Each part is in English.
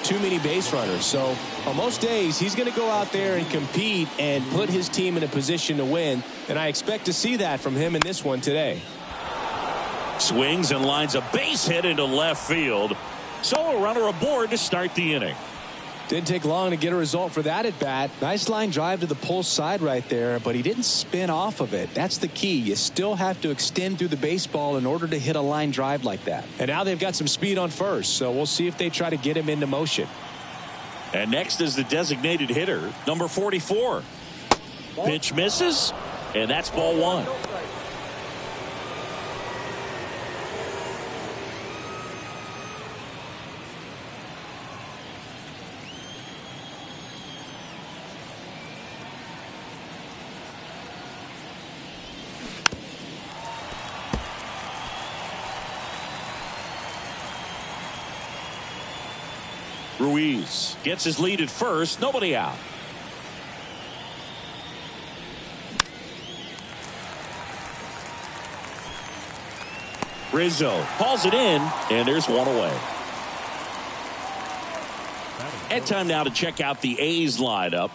too many base runners. So on most days, he's going to go out there and compete and put his team in a position to win. And I expect to see that from him in this one today. Swings and lines a base hit into left field. So a runner aboard to start the inning. Didn't take long to get a result for that at bat. Nice line drive to the pull side right there, but he didn't spin off of it. That's the key. You still have to extend through the baseball in order to hit a line drive like that. And now they've got some speed on first, so we'll see if they try to get him into motion. And next is the designated hitter, number 44. Pitch misses, and that's ball one. Ruiz gets his lead at first, nobody out. Rizzo hauls it in, and there's one away. And time now to check out the A's lineup.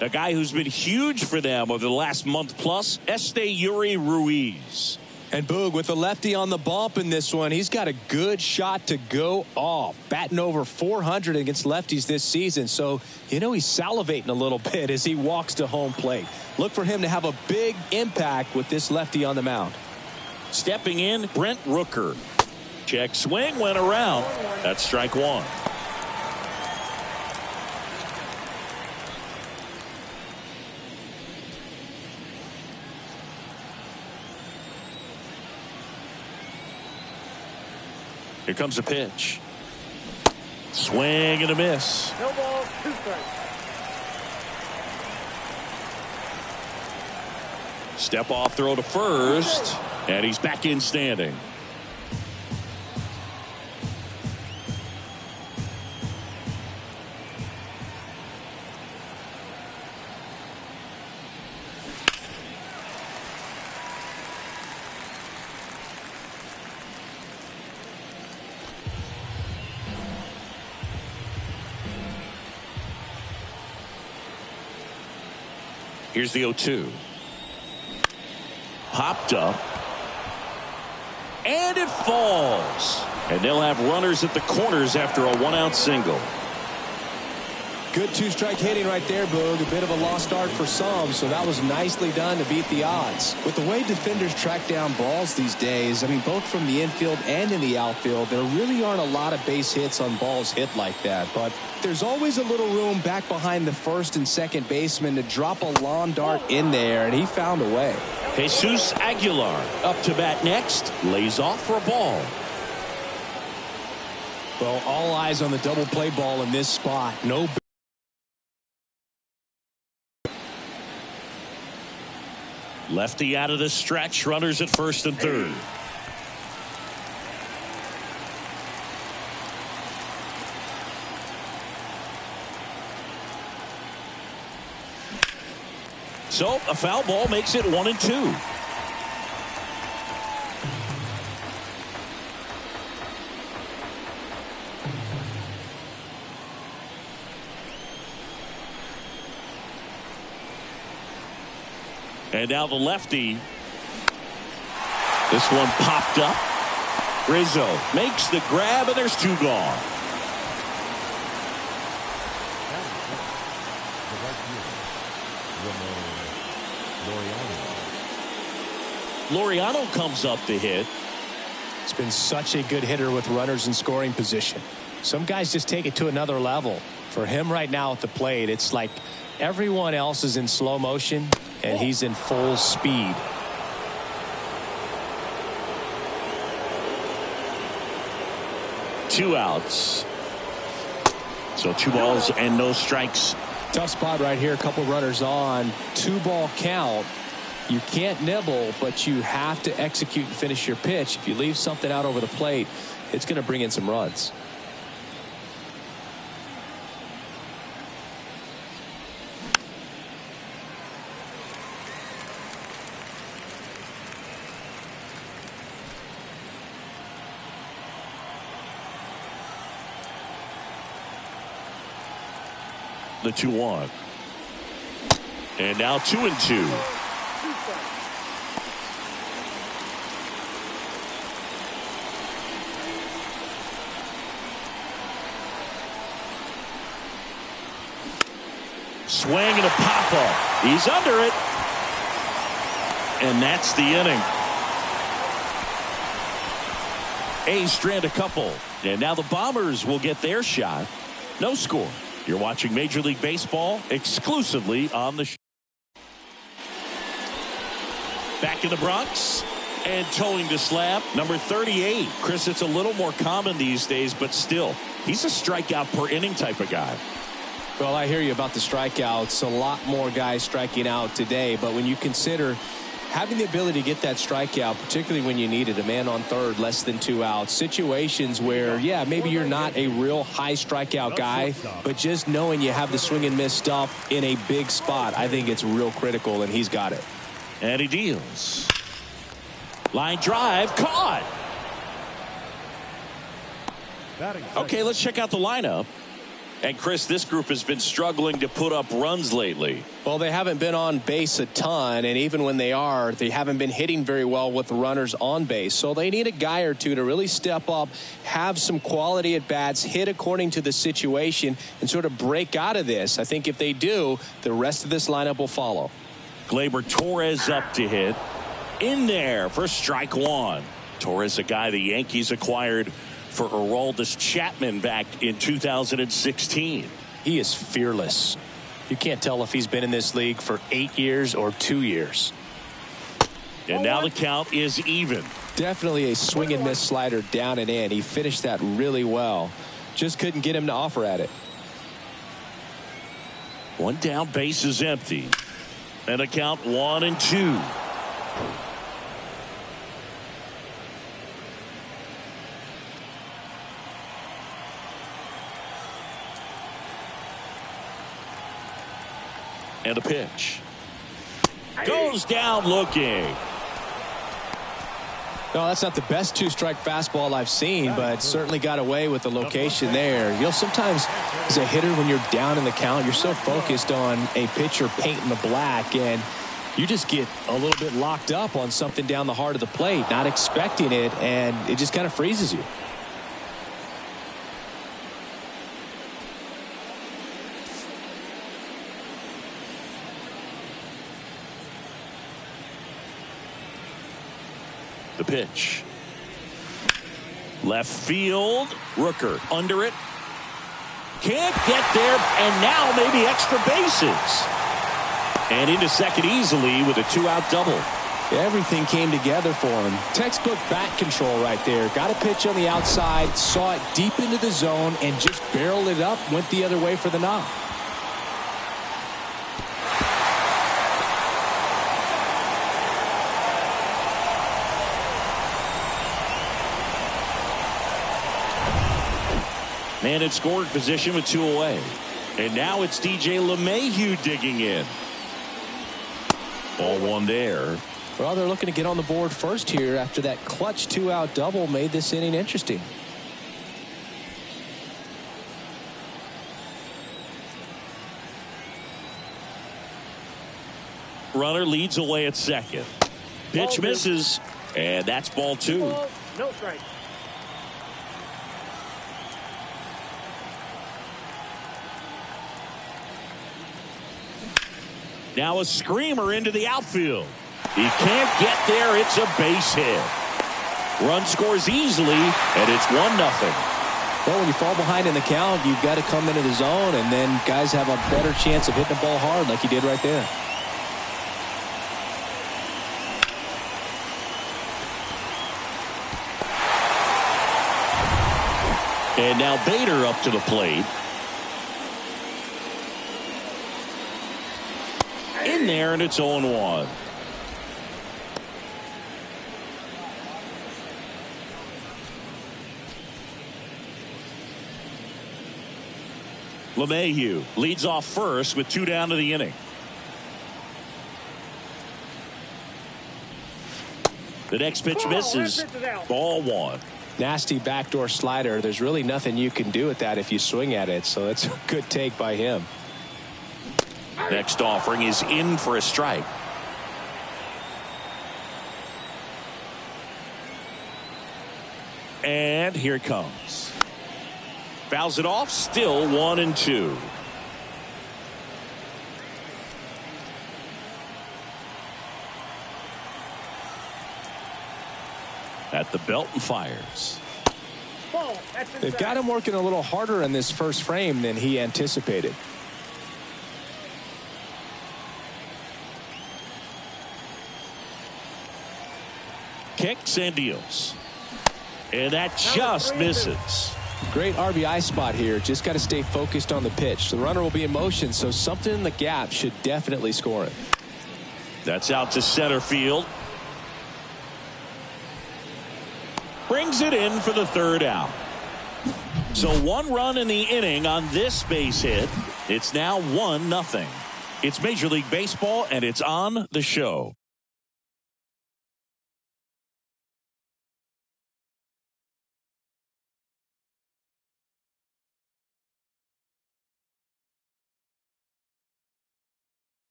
A guy who's been huge for them over the last month plus, Esteury Ruiz. And Boog, with the lefty on the bump in this one, he's got a good shot to go off. Batting over 400 against lefties this season. So, you know, he's salivating a little bit as he walks to home plate. Look for him to have a big impact with this lefty on the mound. Stepping in, Brent Rooker. Check swing, went around. That's strike one. Here comes a pitch. Swing and a miss. No ball, 2 strikes. Step off throw to first, and he's back in standing. Here's the 0-2. Popped up. And it falls. And they'll have runners at the corners after a 1-out single. Good 2-strike hitting right there, Boog. A bit of a lost start for some, so that was nicely done to beat the odds. With the way defenders track down balls these days, I mean, both from the infield and in the outfield, there really aren't a lot of base hits on balls hit like that. But there's always a little room back behind the first and second baseman to drop a lawn dart in there, and he found a way. Jesus Aguilar up to bat next. Lays off for a ball. Well, all eyes on the double play ball in this spot. No. Lefty out of the stretch. Runners at first and third. So a foul ball makes it 1-2. And now the lefty. This one popped up. Rizzo makes the grab, and there's 2 gone. Laureano comes up to hit. It's been such a good hitter with runners in scoring position. Some guys just take it to another level. For him right now at the plate, it's like everyone else is in slow motion and he's in full speed. Two outs. So 2 balls and no strikes. Tough spot right here. A couple runners on. 2-ball count. You can't nibble, but you have to execute and finish your pitch. If you leave something out over the plate, it's going to bring in some runs. the 2-1. And now 2-2. Swing and a pop-up. He's under it. And that's the inning. A's strand a couple. And now the Bombers will get their shot. No score. You're watching Major League Baseball exclusively on the show. Back in the Bronx. And towing the slab, number 38. Chris, it's a little more common these days, but still, he's a strikeout per inning type of guy. Well, I hear you about the strikeouts. A lot more guys striking out today. But when you consider having the ability to get that strikeout, particularly when you need it, a man on third, less than 2 outs, situations where, yeah, maybe you're not a real high strikeout guy, but just knowing you have the swing and miss stuff in a big spot, I think it's real critical, and he's got it. And he deals. Line drive, caught. Okay, let's check out the lineup. And Chris, this group has been struggling to put up runs lately. Well, they haven't been on base a ton, and even when they are, they haven't been hitting very well with runners on base. So they need a guy or two to really step up, have some quality at bats, hit according to the situation, and sort of break out of this. I think if they do, the rest of this lineup will follow. Gleyber Torres up to hit. In there for strike one. Torres, a guy the Yankees acquired for Aroldis Chapman back in 2016. He is fearless. You can't tell if he's been in this league for 8 years or 2 years. And now the count is even. Definitely a swing and miss slider down and in. He finished that really well. Just couldn't get him to offer at it. One down, base is empty. And a count 1-2. And a pitch. Goes down looking. No, that's not the best two-strike fastball I've seen, but certainly got away with the location there. You know, sometimes as a hitter, when you're down in the count, you're so focused on a pitcher painting the black, and you just get a little bit locked up on something down the heart of the plate, not expecting it, and it just kind of freezes you. The pitch. Left field. Rooker under it. Can't get there, and now maybe extra bases. And into second easily with a 2-out double. Everything came together for him. Textbook bat control right there. Got a pitch on the outside, saw it deep into the zone, and just barreled it up, went the other way for the knock. Man in scoring position with 2 away. And now it's DJ LeMahieu digging in. Ball 1 there. Well, they're looking to get on the board first here after that clutch 2-out double made this inning interesting. Runner leads away at second. Pitch misses, and that's ball 2. No strike. Now a screamer into the outfield. He can't get there. It's a base hit. Run scores easily, and it's 1-0. Well, when you fall behind in the count, you've got to come into the zone, and then guys have a better chance of hitting the ball hard like he did right there. And now Bader up to the plate. In there, and it's 0-1. LeMahieu leads off first with 2 down to the inning. The next pitch misses. Ball 1. Nasty backdoor slider. There's really nothing you can do with that if you swing at it, so that's a good take by him. Next offering is in for a strike. And here it comes. Fouls it off. Still 1-2. At the belt and fires. They've got him working a little harder in this first frame than he anticipated. Kicks and deals. And that just misses. Great RBI spot here. Just got to stay focused on the pitch. The runner will be in motion, so something in the gap should definitely score it. That's out to center field. Brings it in for the third out. So 1 run in the inning on this base hit. It's now 1-0. It's Major League Baseball, and it's on the show.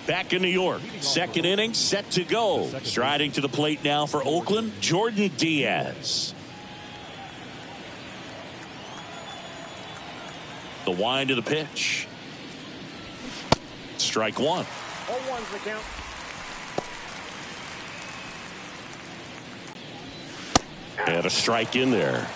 Back in New York, second inning set to go. Striding to the plate now for Oakland, Jordan Diaz. The wind of the pitch. Strike one. 0-1's the count. And a strike in there.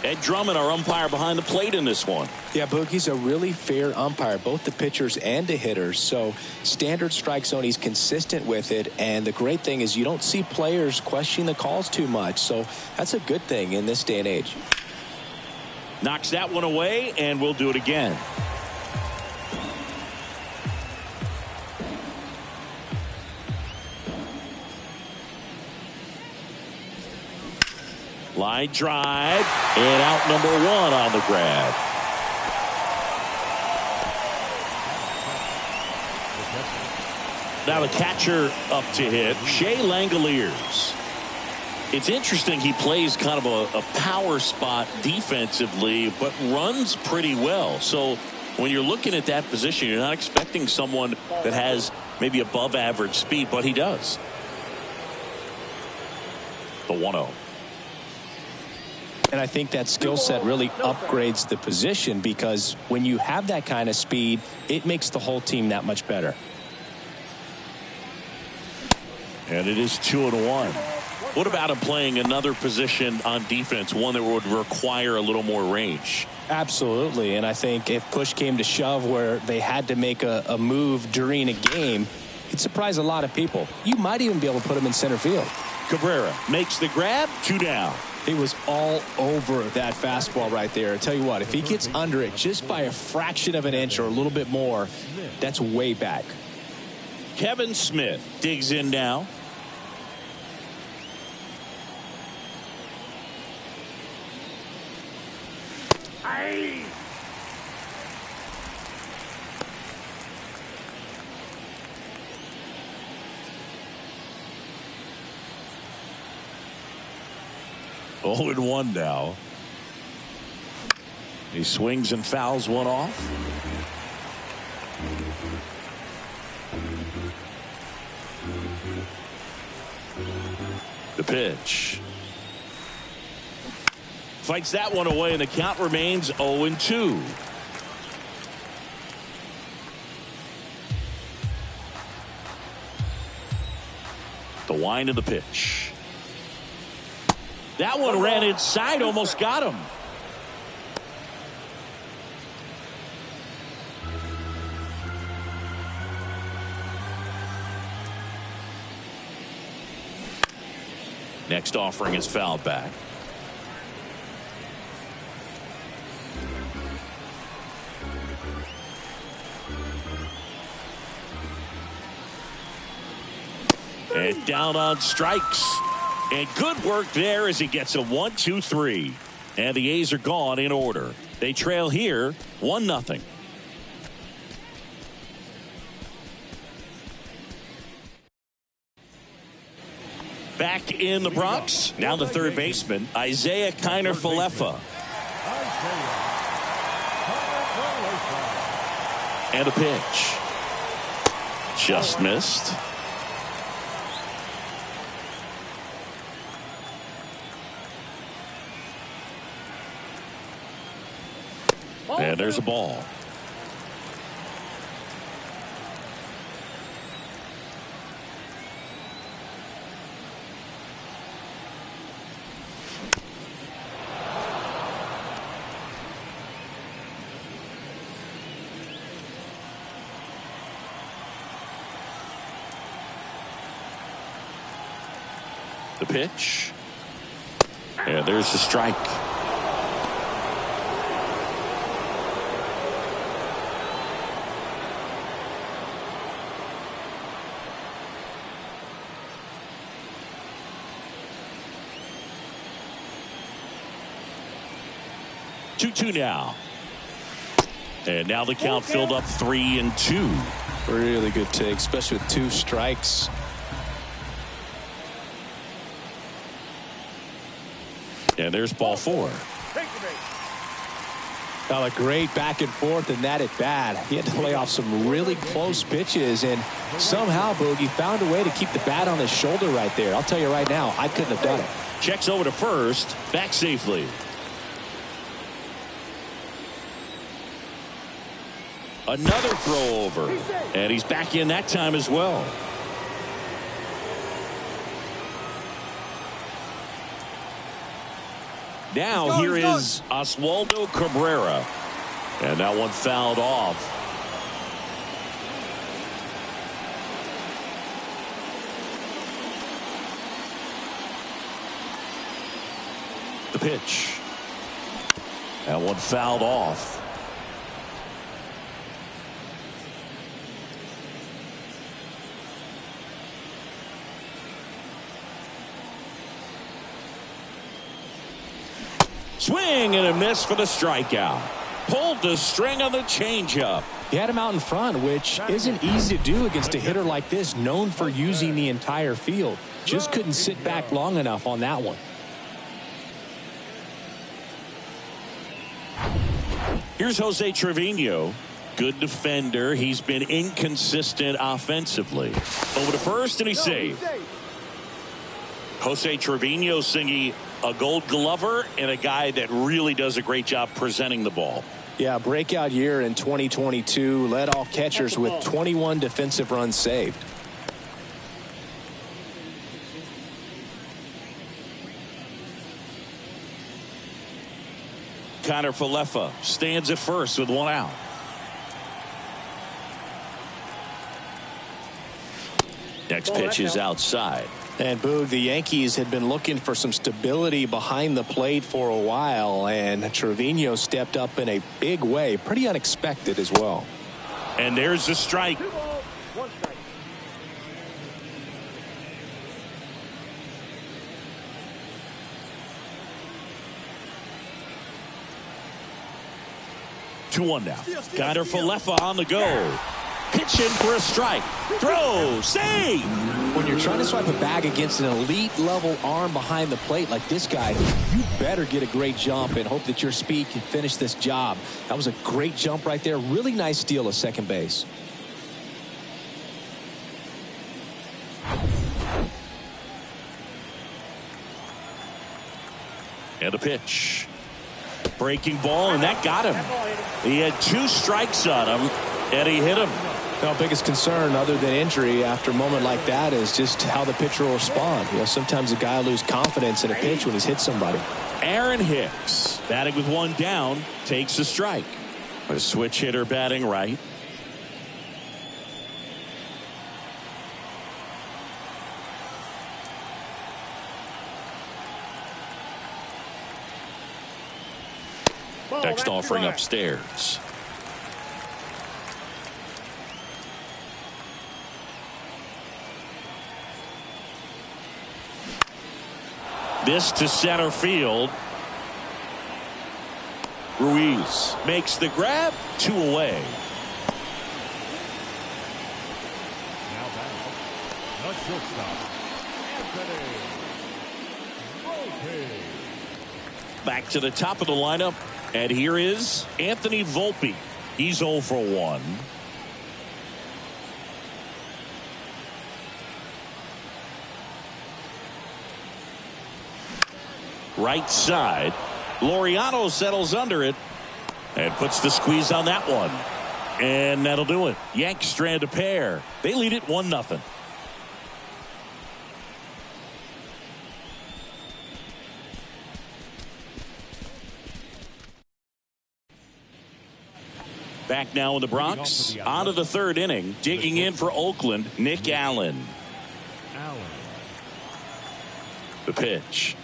Ed Drummond, our umpire behind the plate in this one. Yeah, Boogie's a really fair umpire, both the pitchers and the hitters. So standard strike zone, he's consistent with it. And the great thing is you don't see players questioning the calls too much. So that's a good thing in this day and age. Knocks that one away, and we'll do it again. Line drive, and out number 1 on the grab. Now the catcher up to hit, Shea Langoliers. It's interesting, he plays kind of a power spot defensively, but runs pretty well. So when you're looking at that position, you're not expecting someone that has maybe above average speed, but he does. The 1-0. And I think that skill set really upgrades the position, because when you have that kind of speed, it makes the whole team that much better. And it is 2-1. What about him playing another position on defense, one that would require a little more range? Absolutely. And I think if push came to shove where they had to make a move during a game, it'd surprise a lot of people. You might even be able to put him in center field. Cabrera makes the grab, 2 down. He was all over that fastball right there. I tell you what, if he gets under it just by a fraction of an inch or a little bit more, that's way back. Kevin Smith digs in now. Aye. Oh, and 1 now. He swings and fouls one off. The pitch. Fights that one away, and the count remains 0-2. The wind of the pitch. That one ran inside, almost got him. Next offering is fouled back. And down on strikes. And good work there as he gets a 1-2-3. And the A's are gone in order. They trail here 1-0. Back in the Bronx, now the third baseman, Isaiah Kiner-Falefa. And a pitch. Just missed. And there's a ball. The pitch. And there's the strike. Two now. And now the count filled up 3-2. Really good take, especially with 2 strikes. And there's ball 4. Now a great back and forth in that at bat. He had to lay off some really close pitches, and somehow Boogie found a way to keep the bat on his shoulder right there. I'll tell you right now, I couldn't have done it. Checks over to first, back safely. Another throw over, and he's back in that time as well. Now here is Oswaldo Cabrera, and that one fouled off. The pitch. That one fouled off. Swing and a miss for the strikeout. Pulled the string on the changeup. He had him out in front, which isn't easy to do against a hitter like this, known for using the entire field. Just couldn't sit back long enough on that one. Here's Jose Trevino. Good defender. He's been inconsistent offensively. Over to first, and he's safe. Jose Trevino singing a Gold Glover and a guy that really does a great job presenting the ball. Yeah, breakout year in 2022. Led all catchers with 21 defensive runs saved. Connor Falefa stands at first with 1 out. Next pitch is outside. And Boog, the Yankees had been looking for some stability behind the plate for a while, and Trevino stepped up in a big way. Pretty unexpected as well. And there's the strike. 2 balls, 1 strike. Two one now. Connor Falefa on the go. Pitching for a strike. Throw. Save. When you're trying to swipe a bag against an elite level arm behind the plate like this guy, you better get a great jump and hope that your speed can finish this job. That was a great jump right there. Really nice steal of second base. And a pitch. Breaking ball, and that got him. He had 2 strikes on him, and he hit him. Now, biggest concern other than injury after a moment like that is just how the pitcher will respond. You know, sometimes a guy will lose confidence in a pitch when he's hit somebody. Aaron Hicks, batting with 1 down, takes a strike. A switch hitter batting right. Next offering upstairs. This to center field. Ruiz makes the grab. 2 away. Now batting, the shortstop, Anthony Volpe. Back to the top of the lineup. And here is Anthony Volpe. He's 0 for 1. Right side. Laureano settles under it and puts the squeeze on that one. And that'll do it. Yanks strand a pair. They lead it 1-0. Back now in the Bronx. On to the third inning. Digging in for Oakland, Nick Allen. The pitch.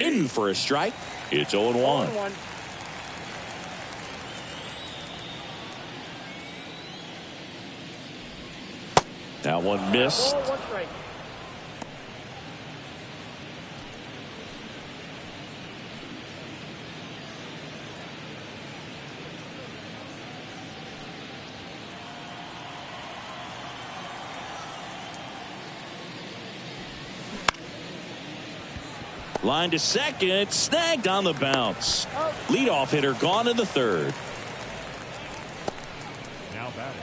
In for a strike. It's 0-1. That one missed. Line to second, snagged on the bounce. Leadoff hitter gone in the third. Now batting,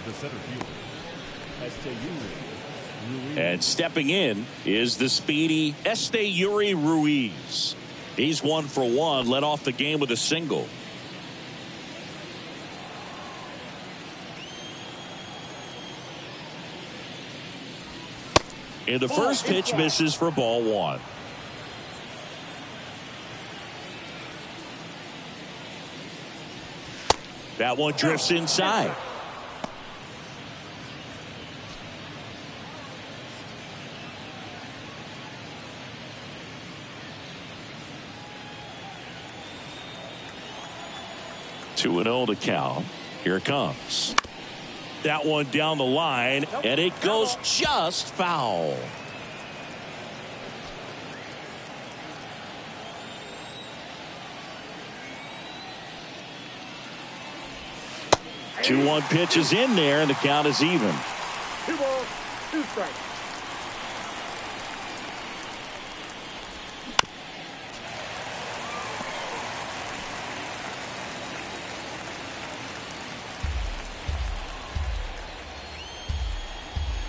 the center fielder. And stepping in is the speedy Esteury Ruiz. He's 1 for 1, led off the game with a single. And the first pitch misses for ball 1. That one drifts inside. Two and 0 to count. Here it comes. That one down the line, and it goes just foul. Two-one pitch is in there, and the count is even. 2 balls, 2 strikes.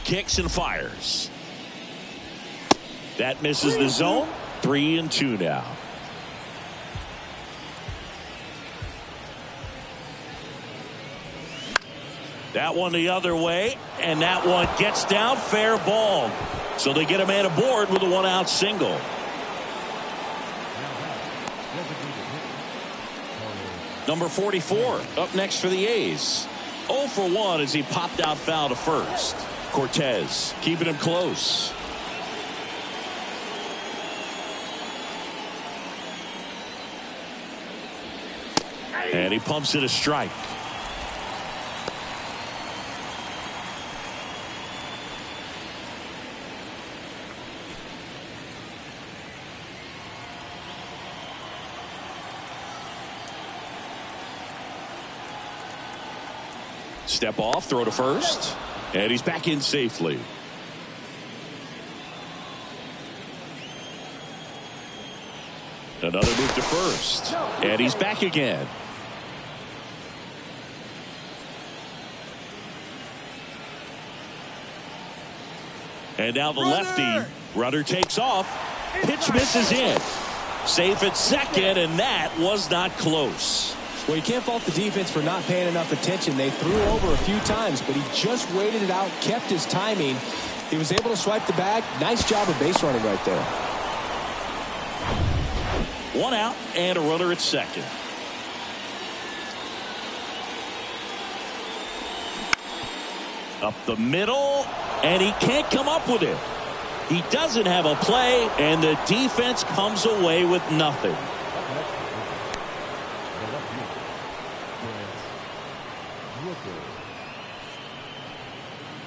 Kicks and fires. That misses the zone. 3-2 now. That one the other way, and that one gets down, fair ball. So they get a man aboard with a 1-out single. Number 44 up next for the A's. 0 for 1 as he popped out foul to first. Cortez keeping him close. And he pumps it a strike. Step off, throw to first. And he's back in safely. Another move to first. And he's back again. And now the lefty. Runner takes off. Pitch misses in. Safe at second, and that was not close. Well, you can't fault the defense for not paying enough attention. They threw over a few times, but he just waited it out, kept his timing. He was able to swipe the bag. Nice job of base running right there. 1 out and a runner at second. Up the middle, and he can't come up with it. He doesn't have a play, and the defense comes away with nothing.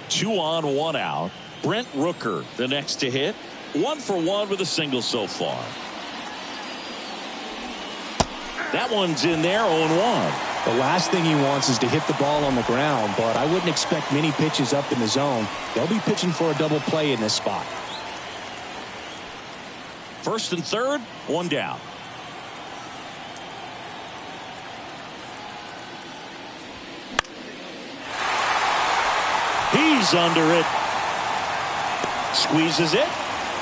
2 on, 1 out. Brent Rooker, the next to hit. 1 for 1 with a single so far. That one's in there, 0-1. The last thing he wants is to hit the ball on the ground, but I wouldn't expect many pitches up in the zone. They'll be pitching for a double play in this spot. First and third, 1 down. He's under it. Squeezes it,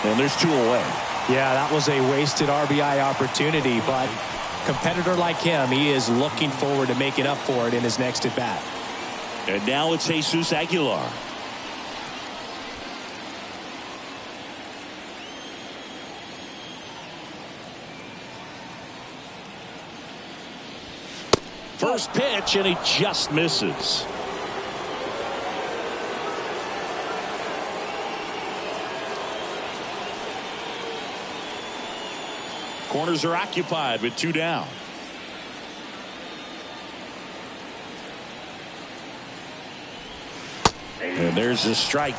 and there's 2 away. Yeah, that was a wasted RBI opportunity, but competitor like him, he is looking forward to making up for it in his next at bat. And now it's Jesus Aguilar. First pitch, and he just misses. Corners are occupied with 2 down. And there's a strike.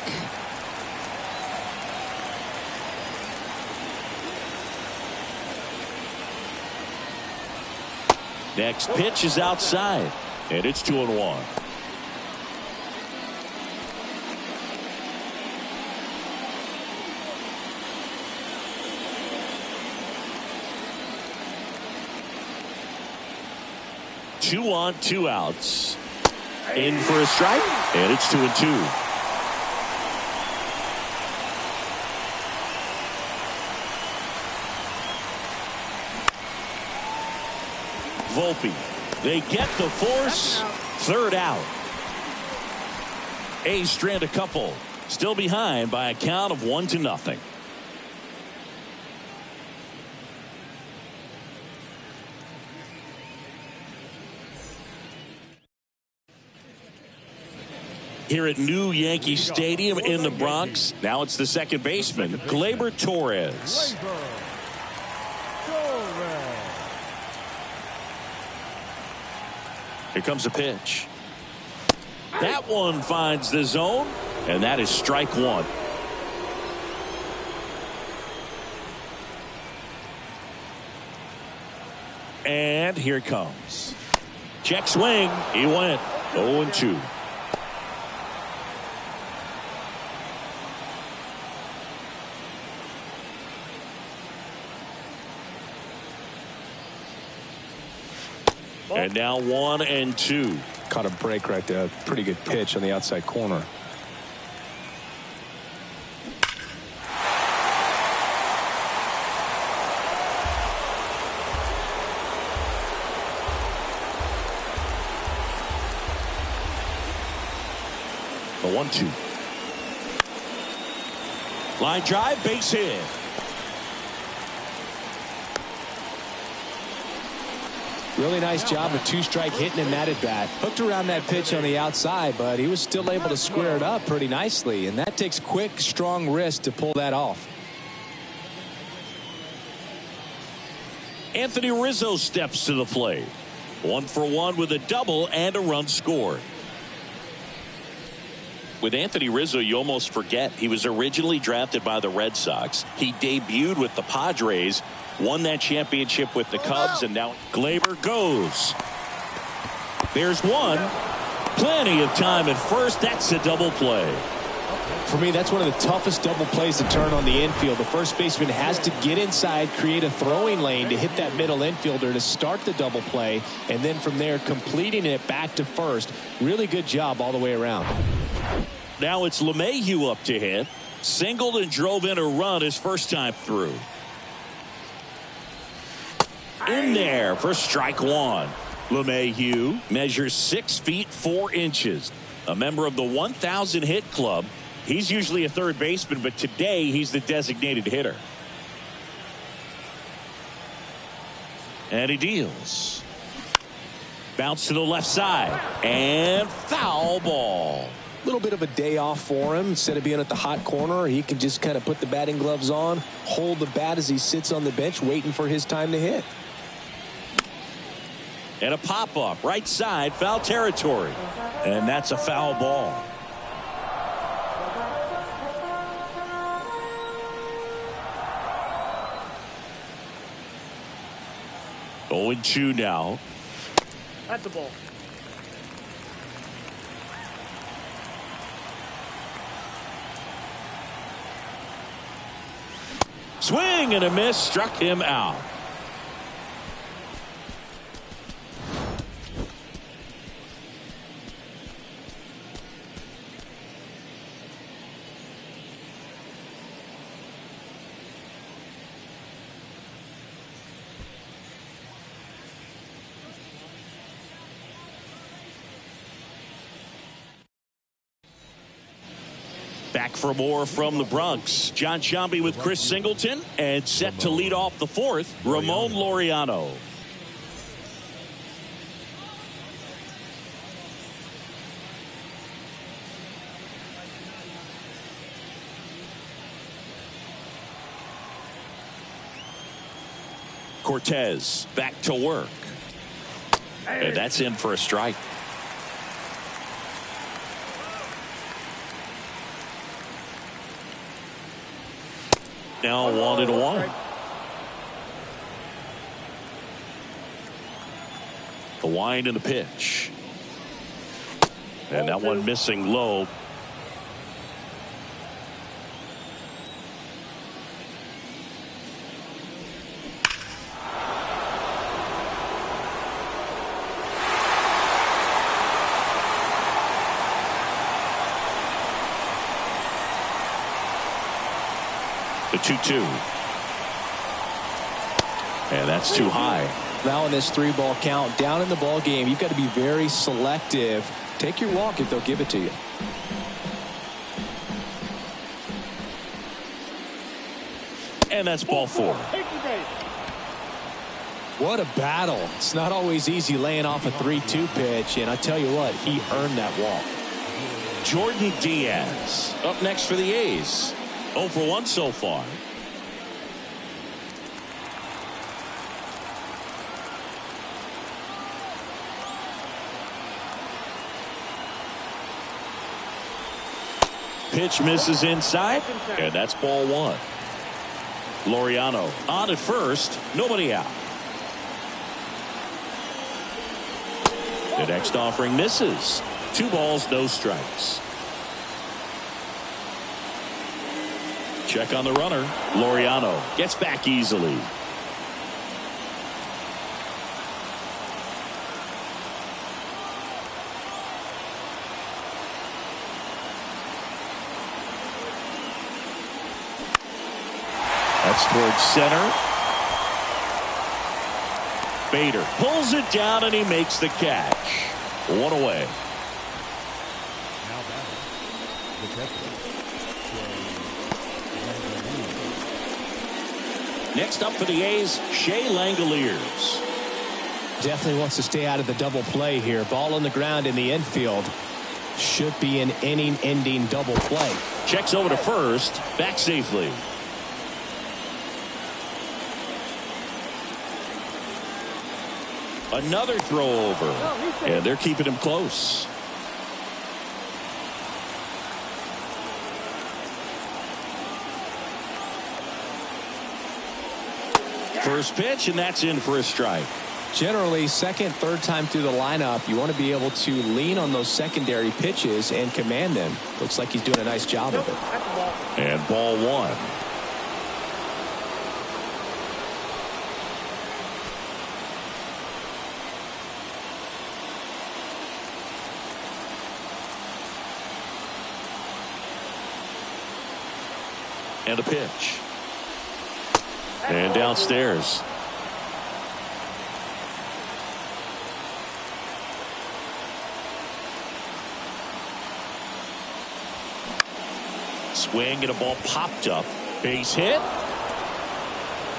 Next pitch is outside, and it's 2-1. Two on, 2 outs. In for a strike, and it's 2-2. Volpe. They get the force. 3rd out. A's strand a couple. Still behind by a count of 1-0. Here at New Yankee Stadium in the Bronx. Now it's the second baseman, Gleyber Torres. Here comes a pitch. That one finds the zone, and that is strike 1. And here it comes. Check swing. He went 0-2. And now 1-2. Caught a break right there. Pretty good pitch on the outside corner. The 1-2. Line drive, base hit. Really nice job of 2-strike hitting in that at bat. Hooked around that pitch on the outside, but he was still able to square it up pretty nicely, and that takes quick, strong wrist to pull that off. Anthony Rizzo steps to the plate. 1-for-1 with a double and a run scored. With Anthony Rizzo, you almost forget he was originally drafted by the Red Sox. He debuted with the Padres, won that championship with the Cubs, and now Gleyber goes. There's one. Plenty of time at first. That's a double play. For me, that's one of the toughest double plays to turn on the infield. The first baseman has to get inside, create a throwing lane to hit that middle infielder to start the double play, and then from there completing it back to first. Really good job all the way around. Now it's LeMahieu up to hit. Singled and drove in a run his first time through. In there for strike 1. LeMahieu measures 6 feet 4 inches. A member of the 1,000 hit club. He's usually a third baseman, but today he's the designated hitter. And he deals. Bounce to the left side. And foul ball. A little bit of a day off for him. Instead of being at the hot corner, he can just kind of put the batting gloves on, hold the bat as he sits on the bench waiting for his time to hit. And a pop-up right side, foul territory. And that's a foul ball. Oh, 0-2 now. That's a ball. Swing and a miss, struck him out. Back for more from the Bronx. John Sciambi with Chris Singleton. And set to lead off the fourth, Ramon Laureano. Cortez back to work. And that's in for a strike. Now 1-1. The wind and the pitch. And that one missing low. The 2-2. And that's too high. Now in this 3-ball count, down in the ball game, you've got to be very selective. Take your walk if they'll give it to you. And that's ball 4. What a battle. It's not always easy laying off a 3-2 pitch, and I tell you what, he earned that walk. Jordan Diaz up next for the A's. 0 for 1 so far. Pitch misses inside, and that's ball 1. Laureano on at first, nobody out. The next offering misses. 2 balls, no strikes. Check on the runner. Laureano gets back easily. That's towards center. Bader pulls it down and he makes the catch. 1 away. Now batting, the catcher. Next up for the A's, Shea Langoliers. Definitely wants to stay out of the double play here. Ball on the ground in the infield. Should be an inning-ending double play. Checks over to first, back safely. Another throw over, and they're keeping him close. First pitch, and that's in for a strike. Generally, second, third time through the lineup, you want to be able to lean on those secondary pitches and command them. Looks like he's doing a nice job of it. And ball 1. And a pitch. And downstairs. Swing and a ball popped up. Base hit.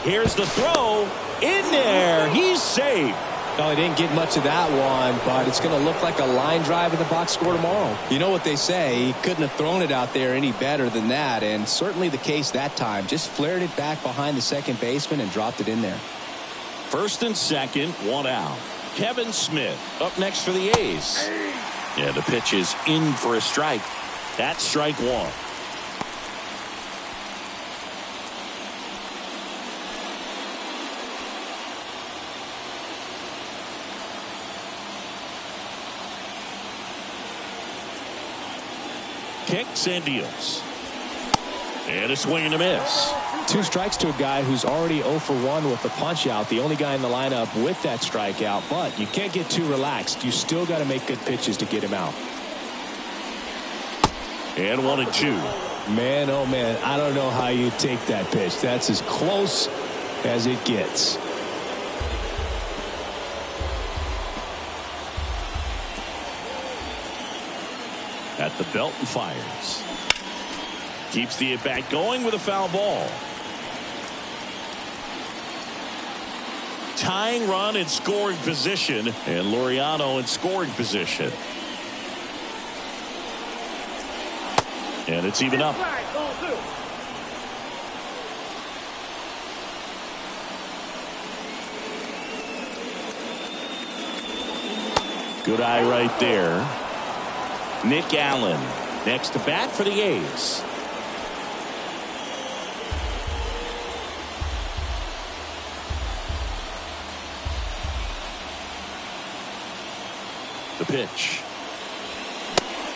Here's the throw. In there. He's safe. No, he didn't get much of that one, but it's going to look like a line drive in the box score tomorrow. You know what they say, he couldn't have thrown it out there any better than that, and certainly the case that time. Just flared it back behind the second baseman and dropped it in there. First and second, 1 out. Kevin Smith up next for the A's. Yeah, the pitch is in for a strike. That's strike 1. Kicks and deals. And a swing and a miss. 2 strikes to a guy who's already 0 for 1 with the punch out. The only guy in the lineup with that strikeout. But you can't get too relaxed. You still got to make good pitches to get him out. And 1-2. Man, oh man, I don't know how you take that pitch. That's as close as it gets. At the belt and fires. Keeps the at-bat going with a foul ball. Tying run in scoring position, and Laureano in scoring position. And it's even up. Good eye right there. Nick Allen next to bat for the A's. The pitch.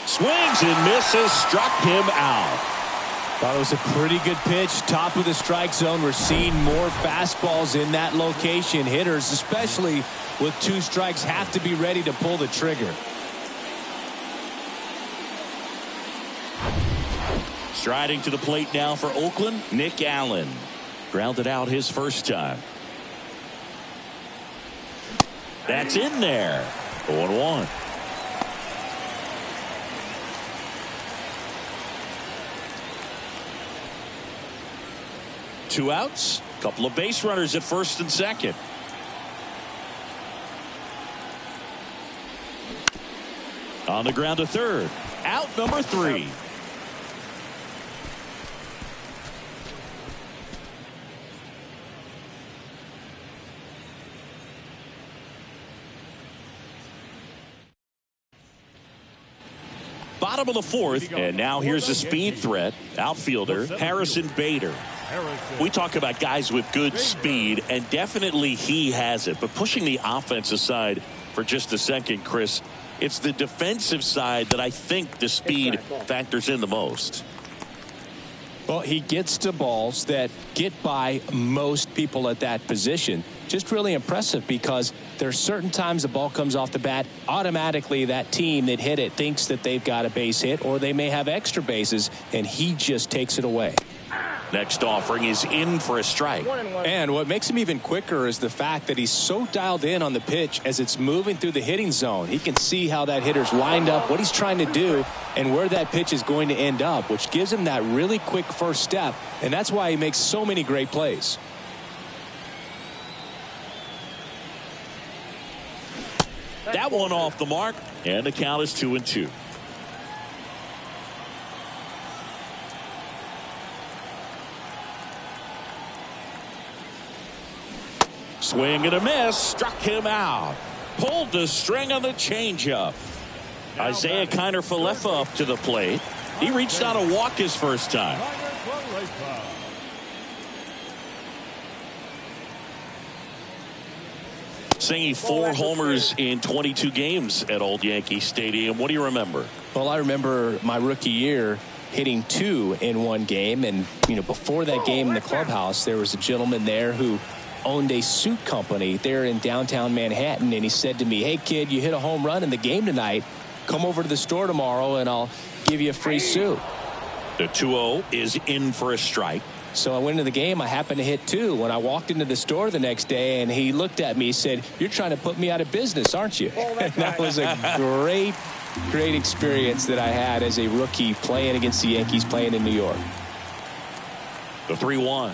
Swings and misses. Struck him out. Thought it was a pretty good pitch. Top of the strike zone. We're seeing more fastballs in that location. Hitters, especially with 2 strikes, have to be ready to pull the trigger. Striding to the plate now for Oakland, Nick Allen. Grounded out his first time. That's in there. 0-1. Two outs. Couple of base runners at first and second. On the ground to third. Out number 3. Bottom of the 4th, and now here's a speed threat. Outfielder Harrison Bader. We talk about guys with good speed, and definitely he has it. But pushing the offense aside for just a second, Chris, it's the defensive side that I think the speed factors in the most. Well, he gets to balls that get by most people at that position. Just really impressive because there's certain times the ball comes off the bat, automatically that team that hit it thinks that they've got a base hit or they may have extra bases, and he just takes it away. Next offering is in for a strike. And what makes him even quicker is the fact that he's so dialed in on the pitch as it's moving through the hitting zone. He can see how that hitter's lined up, what he's trying to do, and where that pitch is going to end up, which gives him that really quick first step, and that's why he makes so many great plays. That one off the mark, and the count is 2-2. Swing and a miss. Struck him out. Pulled the string on the changeup. Isaiah Kiner-Falefa up to the plate. He reached on a walk his first time. Singing 4 homers in 22 games at Old Yankee Stadium. What do you remember? Well, I remember my rookie year hitting 2 in one game. And, before that game in the clubhouse, there was a gentleman there who owned a suit company there in downtown Manhattan. And he said to me, "Hey, kid, you hit a home run in the game tonight. Come over to the store tomorrow and I'll give you a free suit." The 2-0 is in for a strike. So I went into the game. I happened to hit 2. When I walked into the store the next day, and he looked at me, he said, "You're trying to put me out of business, aren't you?" And that was a great experience that I had as a rookie playing against the Yankees, playing in New York. The 3-1.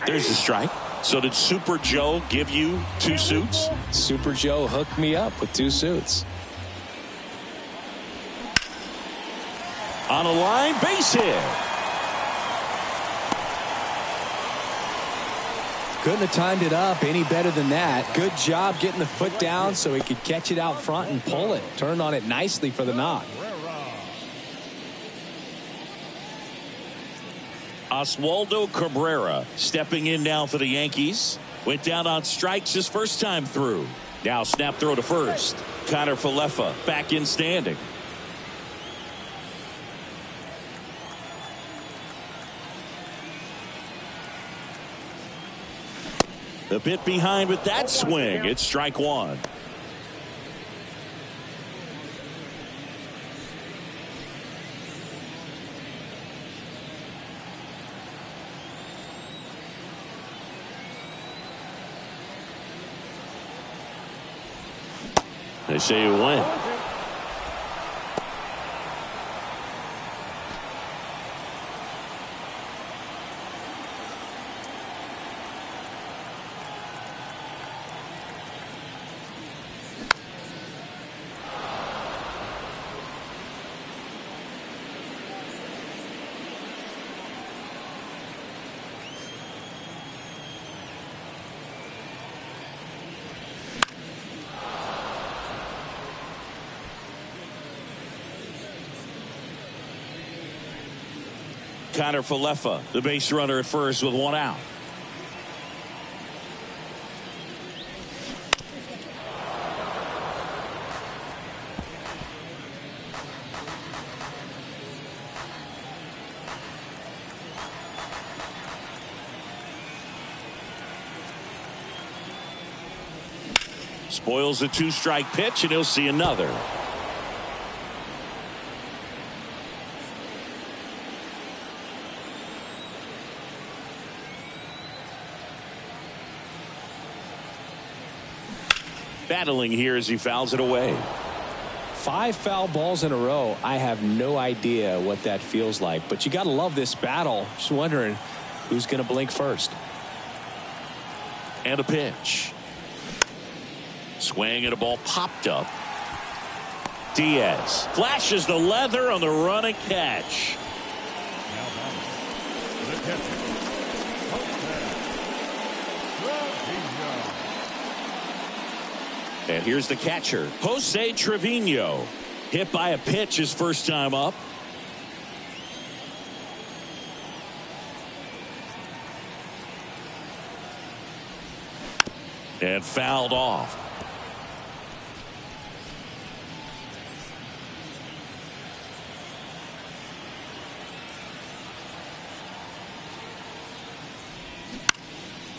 There's the strike. So did Super Joe give you 2 suits? Super Joe hooked me up with 2 suits. On a line, base hit. Couldn't have timed it up any better than that. Good job getting the foot down so he could catch it out front and pull it. Turned on it nicely for the knock. Oswaldo Cabrera stepping in now for the Yankees. Went down on strikes his first time through. Now snap throw to first. Kiner-Falefa back in standing. A bit behind with that swing. It's strike 1. They say you win. Connor Falefa, the base runner at first with one out. Spoils a two-strike pitch, and he'll see another. Battling here as he fouls it away. 5 foul balls in a row. I have no idea what that feels like, but you got to love this battle. Just wondering who's going to blink first. And a pitch. Swing and a ball popped up. Diaz flashes the leather on the run and catch. Now batting, the catcher, And here's the catcher, Jose Trevino. Hit by a pitch his first time up. And fouled off.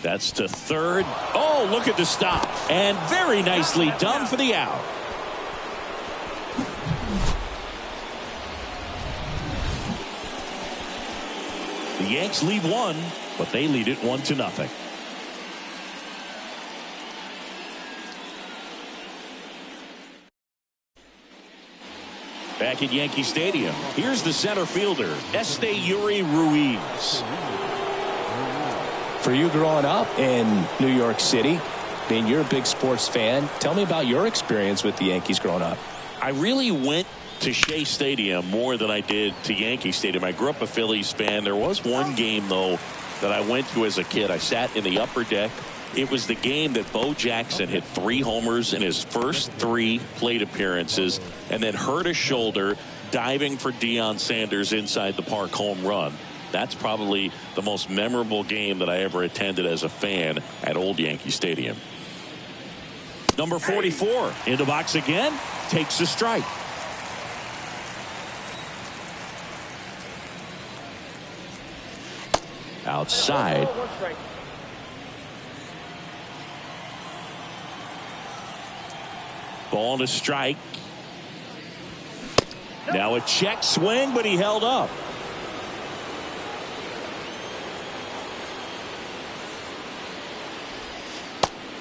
That's to third. Oh, look at the stop. And very nicely done for the out. The Yanks lead one, but they lead it 1-0. Back at Yankee Stadium, here's the center fielder, Yuri Ruiz. For you growing up in New York City, I mean, you're a big sports fan. Tell me about your experience with the Yankees growing up. I really went to Shea Stadium more than I did to Yankee Stadium. I grew up a Phillies fan. There was one game, though, that I went to as a kid. I sat in the upper deck. It was the game that Bo Jackson hit 3 homers in his first 3 plate appearances and then hurt his shoulder diving for Deion Sanders inside the park home run. That's probably the most memorable game that I ever attended as a fan at Old Yankee Stadium. Number 44 in the box again, takes a strike. Outside. Ball to strike. Now a check swing, but he held up.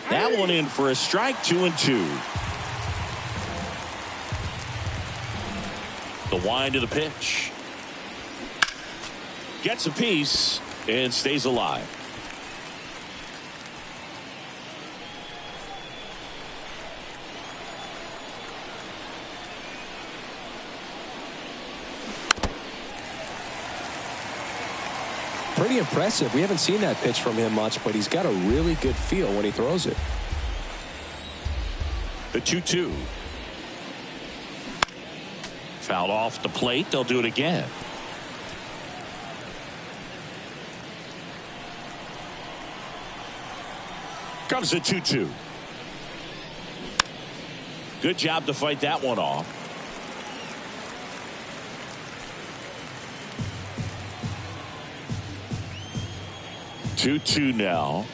That one in for a strike, 2-2. The wind of the pitch. Gets a piece and stays alive. Pretty impressive. We haven't seen that pitch from him much, but he's got a really good feel when he throws it. The 2-2. Fouled off the plate. They'll do it again. Comes the 2-2. Good job to fight that one off. Two now.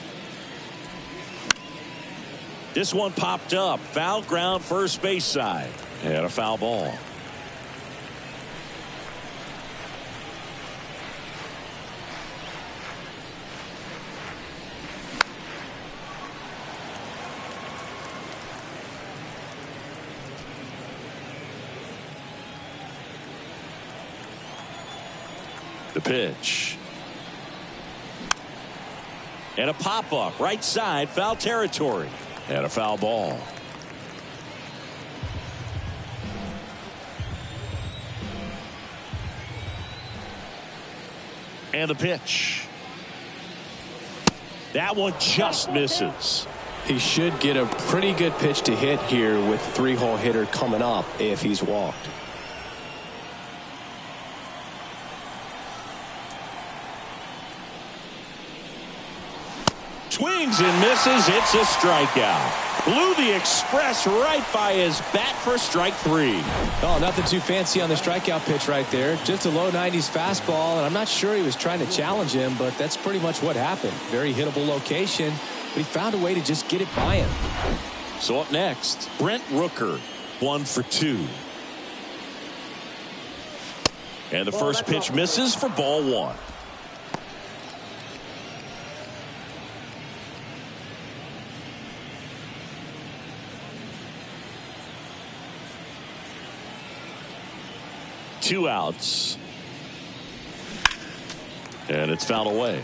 This one popped up. Foul ground first base side. And a foul ball. The pitch. And a pop-up right side, foul territory. And a foul ball. And the pitch. That one just misses. He should get a pretty good pitch to hit here with 3-hole hitter coming up if he's walked. Swings and misses. It's a strikeout. Blew the express right by his bat for strike 3. Oh, nothing too fancy on the strikeout pitch right there. Just a low 90s fastball, and I'm not sure he was trying to challenge him, but that's pretty much what happened. Very hittable location, but he found a way to just get it by him. So up next, Brent Rooker, 1 for 2. And the first pitch misses for ball 1. Two outs. And it's fouled away.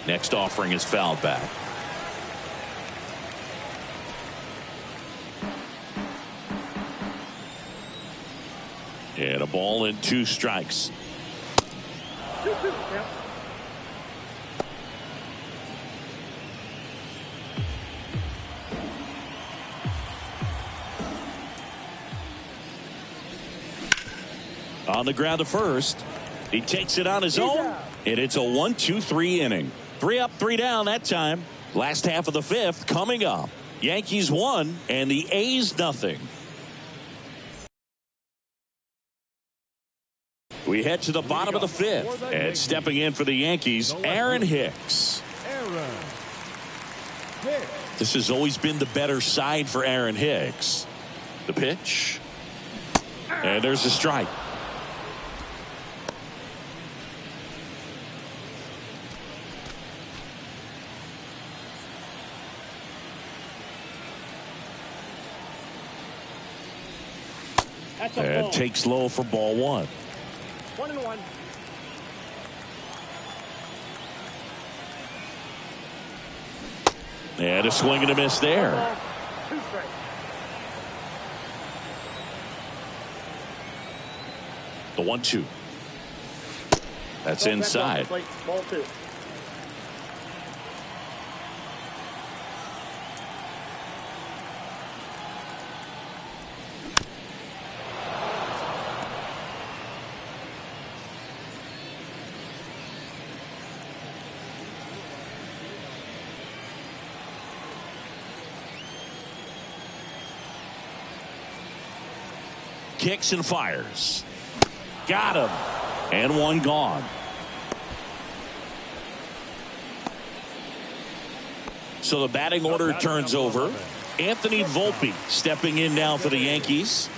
Next offering is fouled back. And a ball and 2 strikes. 2-2. Yep. On the ground to first. He takes it on his own, and it's a 1-2-3 inning. 3 up, 3 down that time. Last half of the 5th coming up. Yankees 1 and the A's nothing. We head to the bottom of the 5th, and stepping in for the Yankees, Aaron Hicks. This has always been the better side for Aaron Hicks. The pitch. And there's a strike. And takes low for ball 1. 1-1. And a swing and a miss there. 2 strikes. The 1-2. That's inside. Ball 2. Kicks and fires. Got him. And 1 gone. So the batting order turns over. Anthony Volpe stepping in now for the Yankees.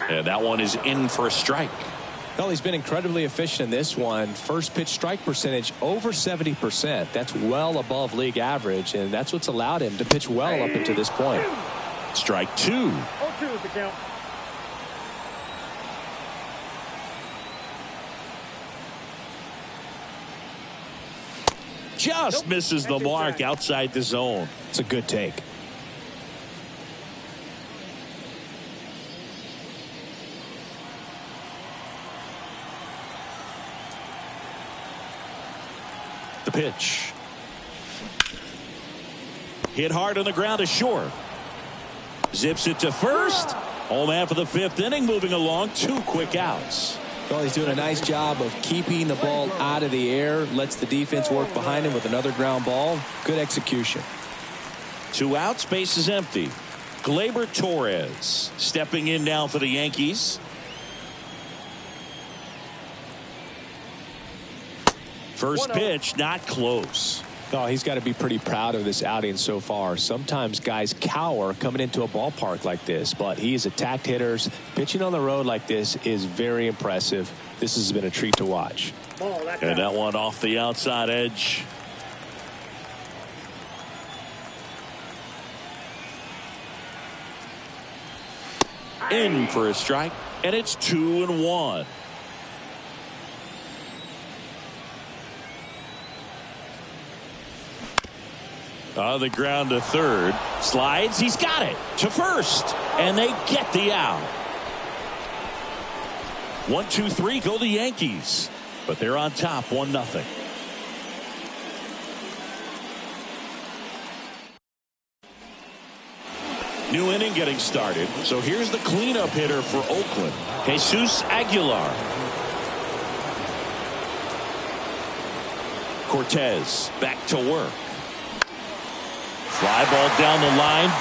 And that one is in for a strike. Well, he's been incredibly efficient in this one. First pitch strike percentage over 70%. That's well above league average, and that's what's allowed him to pitch well up until this point. Strike 2. 0-2 is the count. Just misses the mark outside the zone. It's a good take. The pitch. Hit hard on the ground to short. Zips it to first. Home half of the 5th inning, moving along. 2 quick outs. Well, he's doing a nice job of keeping the ball out of the air. Lets the defense work behind him with another ground ball. Good execution. 2 outs, base is empty. Gleyber Torres stepping in now for the Yankees. First pitch, not close. Oh, he's got to be pretty proud of this outing so far. Sometimes guys cower coming into a ballpark like this, but he's attacked hitters. Pitching on the road like this is very impressive. This has been a treat to watch. And that one off the outside edge. In for a strike, and it's 2-1. On the ground to third. Slides. He's got it. To first. And they get the out. 1-2-3 go the Yankees. But they're on top 1-0. New inning getting started. So here's the cleanup hitter for Oakland, Jesus Aguilar. Cortez back to work. Fly ball down the line.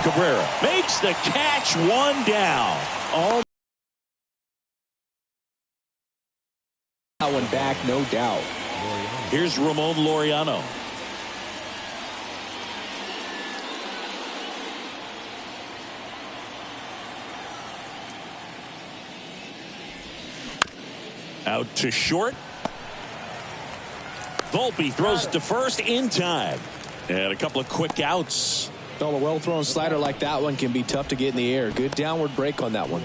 Cabrera makes the catch, one down. Oh, that one back, no doubt. Here's Ramon Laureano. Out to short. Volpe throws to first in time. And a couple of quick outs. A well-thrown slider like that one can be tough to get in the air. Good downward break on that one.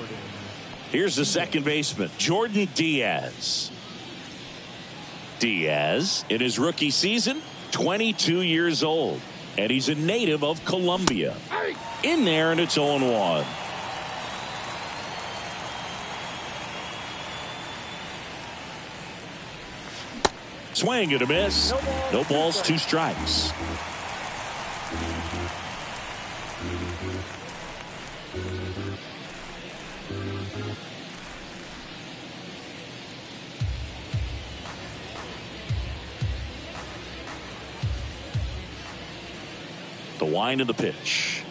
Here's the second baseman, Jordan Diaz. Diaz, in his rookie season, 22 years old. And he's a native of Colombia. In there, and it's 0-1. Swing and a miss. No balls, 2 strikes. The wind of the pitch.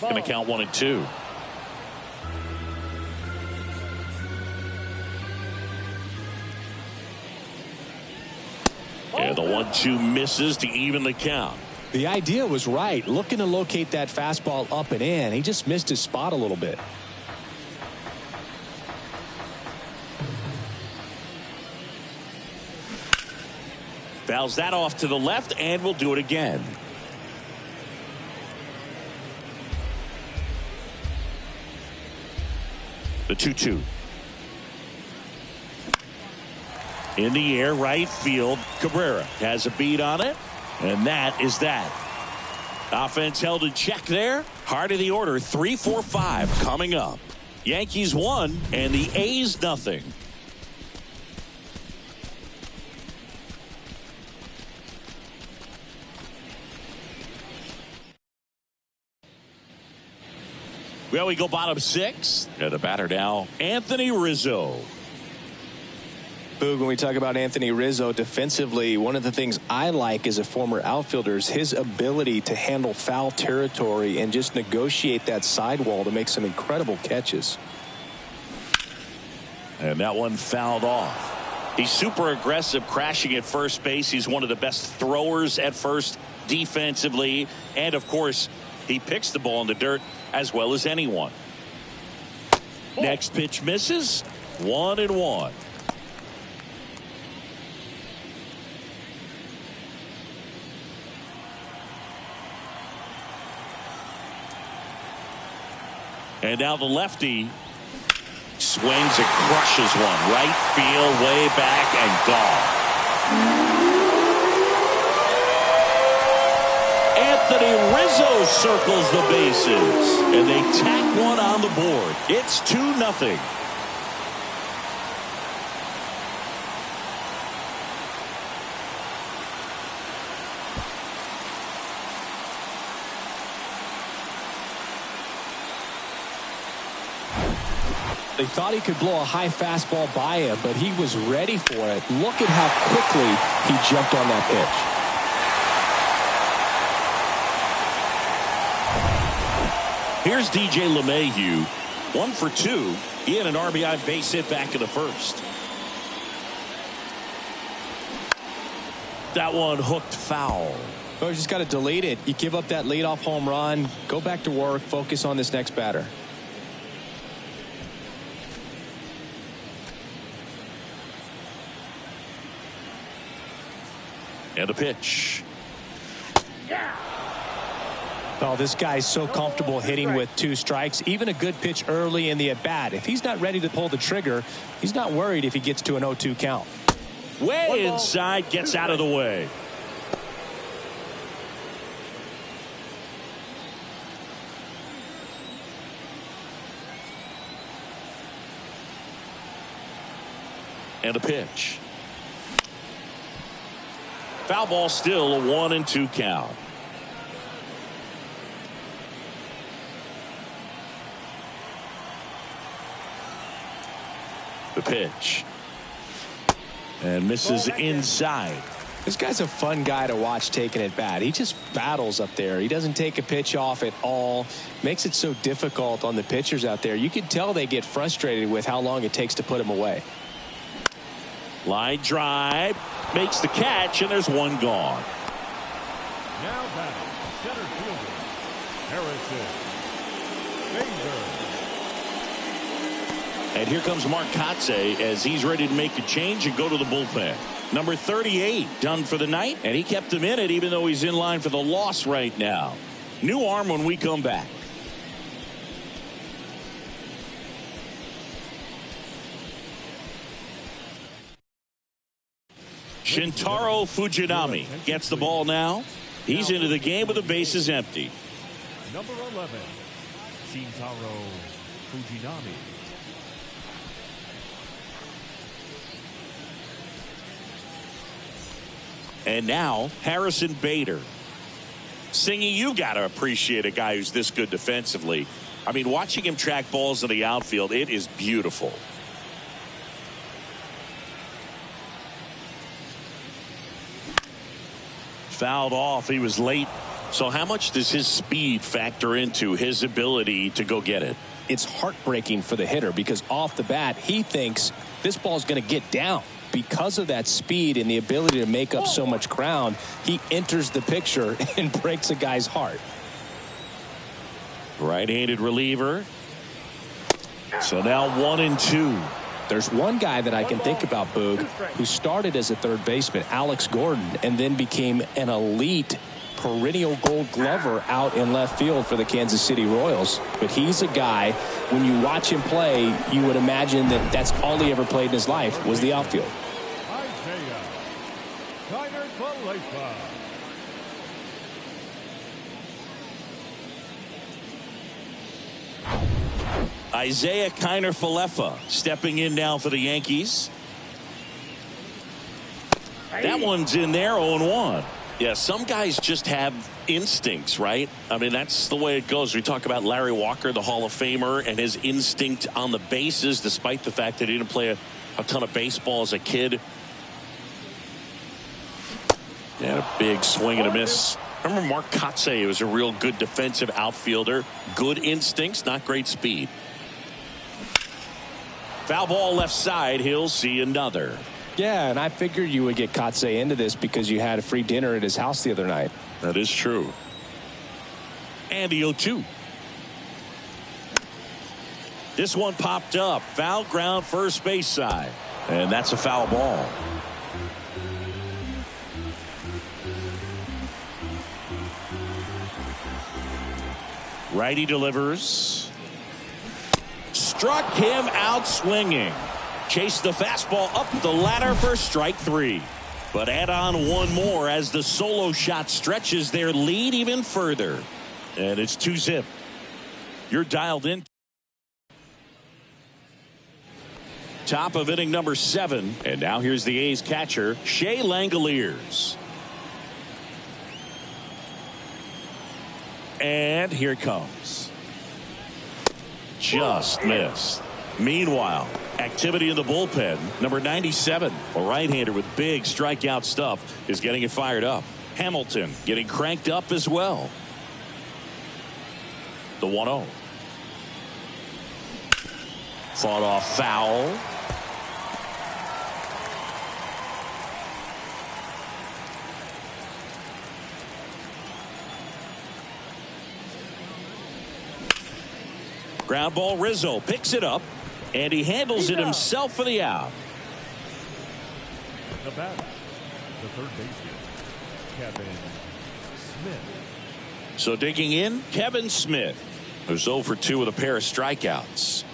Going to count 1-2. And the 1-2 misses to even the count. The idea was right. Looking to locate that fastball up and in. He just missed his spot a little bit. Fouls that off to the left, and we'll do it again. The 2-2. In the air, right field. Cabrera has a beat on it, and that is that. Offense held in check there. Heart of the order, 3-4-5 coming up. Yankees 1 and the A's nothing. Well, we go bottom 6. And the batter now, Anthony Rizzo. Boog, when we talk about Anthony Rizzo defensively, one of the things I like as a former outfielder is his ability to handle foul territory and just negotiate that sidewall to make some incredible catches. And that one fouled off. He's super aggressive, crashing at first base. He's one of the best throwers at first defensively. And, of course, he picks the ball in the dirt as well as anyone. Next pitch misses. 1-1. And now the lefty swings and crushes one. Right field, way back, and gone. Anthony Rizzo circles the bases, and they tack one on the board. It's 2-0. They thought he could blow a high fastball by him, but he was ready for it. Look at how quickly he jumped on that pitch. Here's DJ LeMahieu, 1 for 2. He had an RBI base hit back in the first. That one hooked foul. Oh, you just got to delete it. You give up that leadoff home run, go back to work, focus on this next batter. And a pitch. Oh, this guy's so comfortable hitting with 2 strikes. Even a good pitch early in the at-bat. If he's not ready to pull the trigger, he's not worried if he gets to an 0-2 count. Way inside, gets out of the way. And a pitch. Foul ball, still a 1-2 count. The pitch. And misses inside. This guy's a fun guy to watch taking at bat. He just battles up there. He doesn't take a pitch off at all. Makes it so difficult on the pitchers out there. You can tell they get frustrated with how long it takes to put him away. Line drive. Makes the catch, and there's one gone. Now batting, center fielder, Harrison Bader. And here comes Mark Kotze as he's ready to make a change and go to the bullpen. Number 38 done for the night, and he kept him in it even though he's in line for the loss right now. New arm when we come back. Shintaro Fujinami gets the ball now. He's into the game with the bases empty. Number 11, Shintaro Fujinami. And now Harrison Bader. Singy, you got to appreciate a guy who's this good defensively. I mean, watching him track balls in the outfield, it is beautiful. Fouled off. He was late. So how much does his speed factor into his ability to go get it? It's heartbreaking for the hitter because off the bat, he thinks this ball's going to get down. Because of that speed and the ability to make up so much ground, he enters the picture and breaks a guy's heart. Right-handed reliever. So now 1-2. There's one guy that I can think about, Boog, who started as a third baseman, Alex Gordon, and then became an elite perennial gold glover out in left field for the Kansas City Royals. But he's a guy, when you watch him play, you would imagine that that's all he ever played in his life was the outfield. Isaiah Kiner-Falefa stepping in now for the Yankees. That one's in there, 0-1. Yeah, some guys just have instincts, right? I mean, that's the way it goes. We talk about Larry Walker, the Hall of Famer, and his instinct on the bases, despite the fact that he didn't play a ton of baseball as a kid. And a big swing and a miss. Remember Mark Kotze was a real good defensive outfielder. Good instincts, not great speed. Foul ball left side. He'll see another. Yeah, and I figured you would get Kotze into this because you had a free dinner at his house the other night. That is true. And the 0-2. This one popped up. Foul ground first base side. And that's a foul ball. Righty delivers. Struck him out swinging. Chased the fastball up the ladder for strike 3. But add on one more as the solo shot stretches their lead even further. And it's 2-zip. You're dialed in. Top of inning number 7. And now here's the A's catcher, Shea Langoliers. And here it comes. Just missed. Meanwhile, activity in the bullpen. Number 97, a right-hander with big strikeout stuff, is getting it fired up. Hamilton getting cranked up as well. The 1-0. Fought off foul. Ground ball. Rizzo picks it up, and he handles it himself for the out. The batter, the third baseman, Kevin Smith. So digging in, Kevin Smith, who's 0 for 2 with a pair of strikeouts.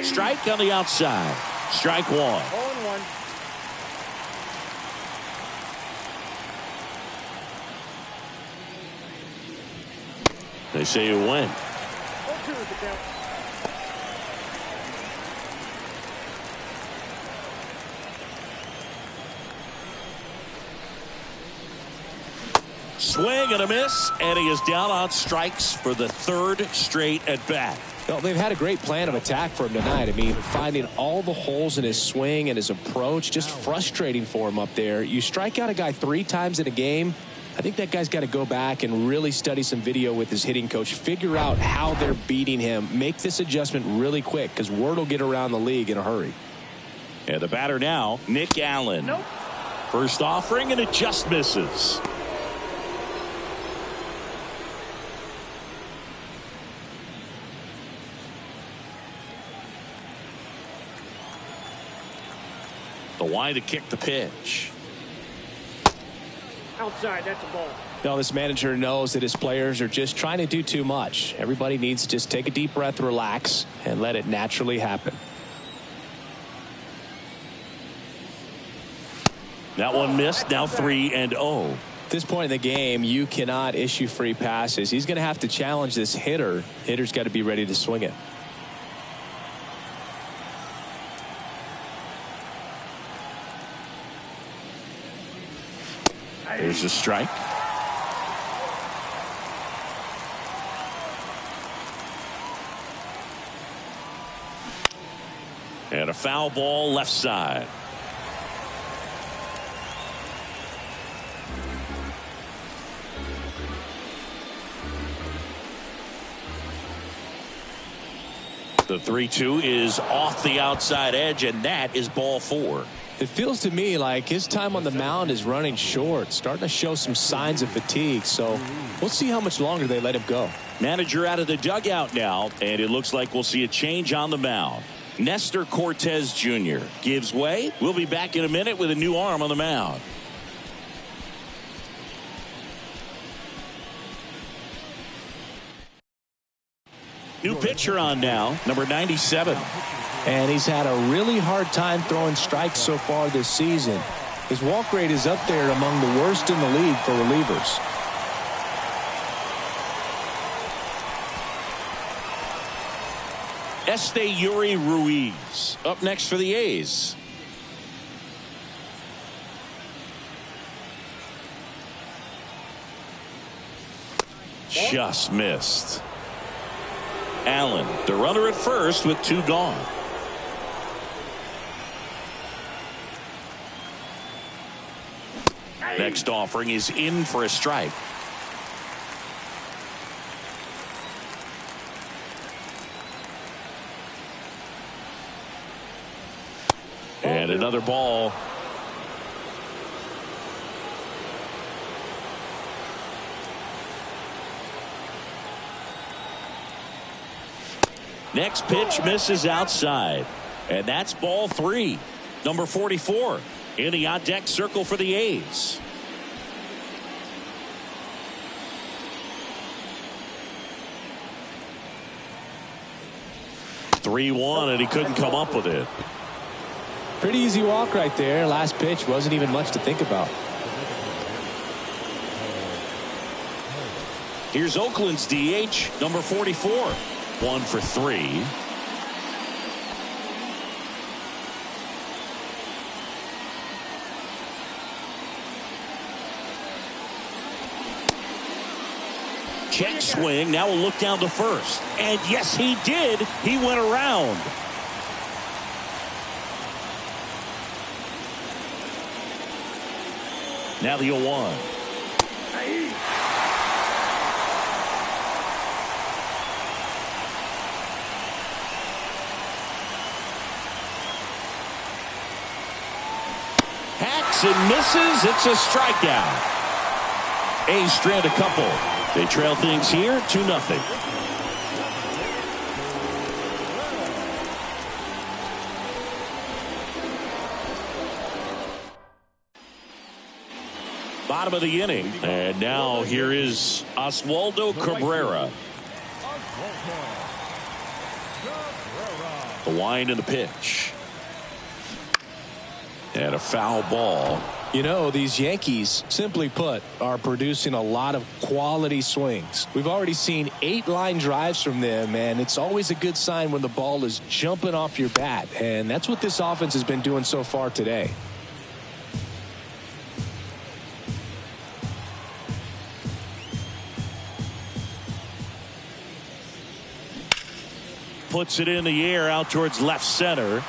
Strike on the outside. Strike 1. 0-1. They say it went. is the count. Swing and a miss, and he is down on strikes for the third straight at bat. Well, they've had a great plan of attack for him tonight. I mean, finding all the holes in his swing and his approach, just frustrating for him up there. You strike out a guy 3 times in a game, I think that guy's got to go back and really study some video with his hitting coach, figure out how they're beating him, make this adjustment really quick, because word will get around the league in a hurry. And the batter now, Nick Allen. Nope. First offering, and it just misses. The wide to kick the pitch. Outside, that's a ball. Now, this manager knows that his players are just trying to do too much. Everybody needs to just take a deep breath, relax, and let it naturally happen. That one missed. Now 3-0. At this point in the game, you cannot issue free passes. He's going to have to challenge this hitter. Hitter's got to be ready to swing it. There's a strike. And a foul ball left side. The 3-2 is off the outside edge, and that is ball 4. It feels to me like his time on the mound is running short, starting to show some signs of fatigue. So we'll see how much longer they let him go. Manager out of the dugout now, and it looks like we'll see a change on the mound. Nestor Cortez Jr. gives way. We'll be back in a minute with a new arm on the mound. New pitcher on now, number 97. And he's had a really hard time throwing strikes so far this season. His walk rate is up there among the worst in the league for relievers. Yuri Ruiz up next for the A's. Just missed. Allen, the runner at first with 2 gone. Next offering is in for a strike. And another ball. Next pitch misses outside. And that's ball 3. Number 44 in the on deck circle for the A's. (3-1) and he couldn't come up with it. Pretty easy walk right there. Last pitch wasn't even much to think about. Here's Oakland's DH, number 44. 1 for 3. Check swing. Now we'll look down to first. And yes, he did. He went around. Now the 0-1. Hacks and misses. It's a strikeout. A's strand a couple. They trail things here 2-0. Bottom of the inning. And now here is Oswaldo Cabrera. The wind and the pitch. And a foul ball. You know, these Yankees, simply put, are producing a lot of quality swings. We've already seen 8 line drives from them, and it's always a good sign when the ball is jumping off your bat. And that's what this offense has been doing so far today. Puts it in the air out towards left center.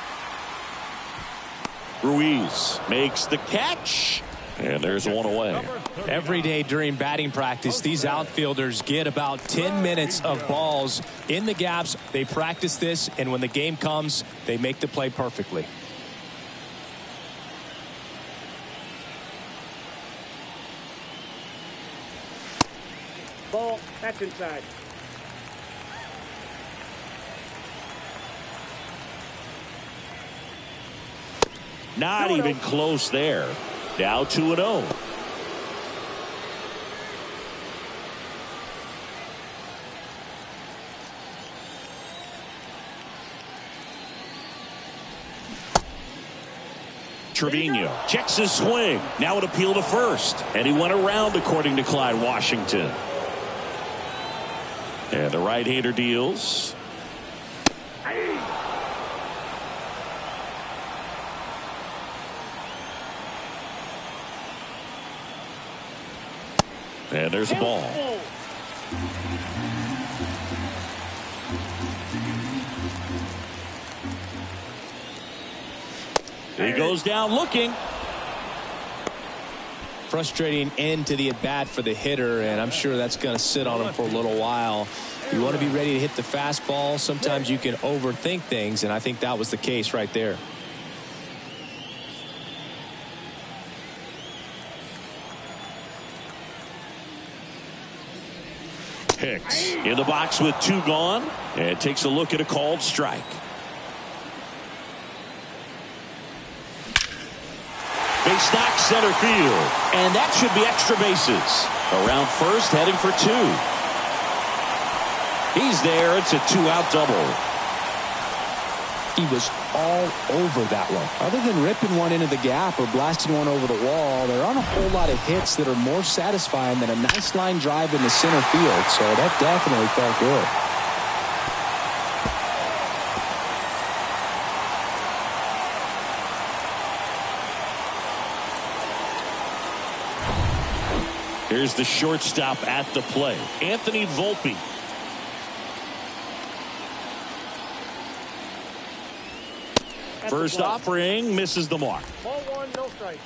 Ruiz makes the catch, and there's one away. Every day during batting practice, these outfielders get about 10 minutes of balls in the gaps. They practice this, and when the game comes, they make the play perfectly. Ball, that's inside. Not even close there. Now 2-0. Trevino checks his swing. Now an appeal to first. And he went around, according to Clyde Washington. And the right-hander deals. And there's a ball. He goes down looking. Frustrating end to the at-bat for the hitter, and I'm sure that's going to sit on him for a little while. You want to be ready to hit the fastball. Sometimes you can overthink things, and I think that was the case right there. Hicks in the box with 2 gone, and takes a look at a called strike. Base knock center field, and that should be extra bases. Around first, heading for 2. He's there. It's a 2-out double. He was all over that one. Other than ripping one into the gap or blasting one over the wall, there aren't a whole lot of hits that are more satisfying than a nice line drive in the center field, so that definitely felt good. Here's the shortstop at the plate, Anthony Volpe. First offering misses the mark. Ball 1, no strike.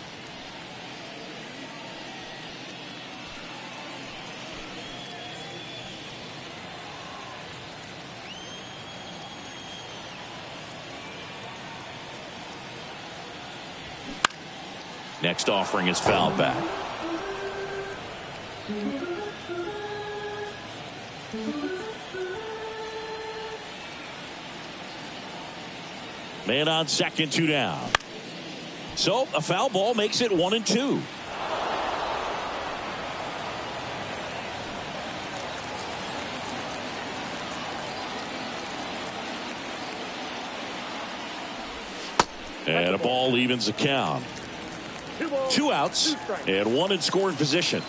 Next offering is fouled back. Man on second, 2 down. So a foul ball makes it 1-2. And a ball evens the count. 2 outs and 1 in scoring position.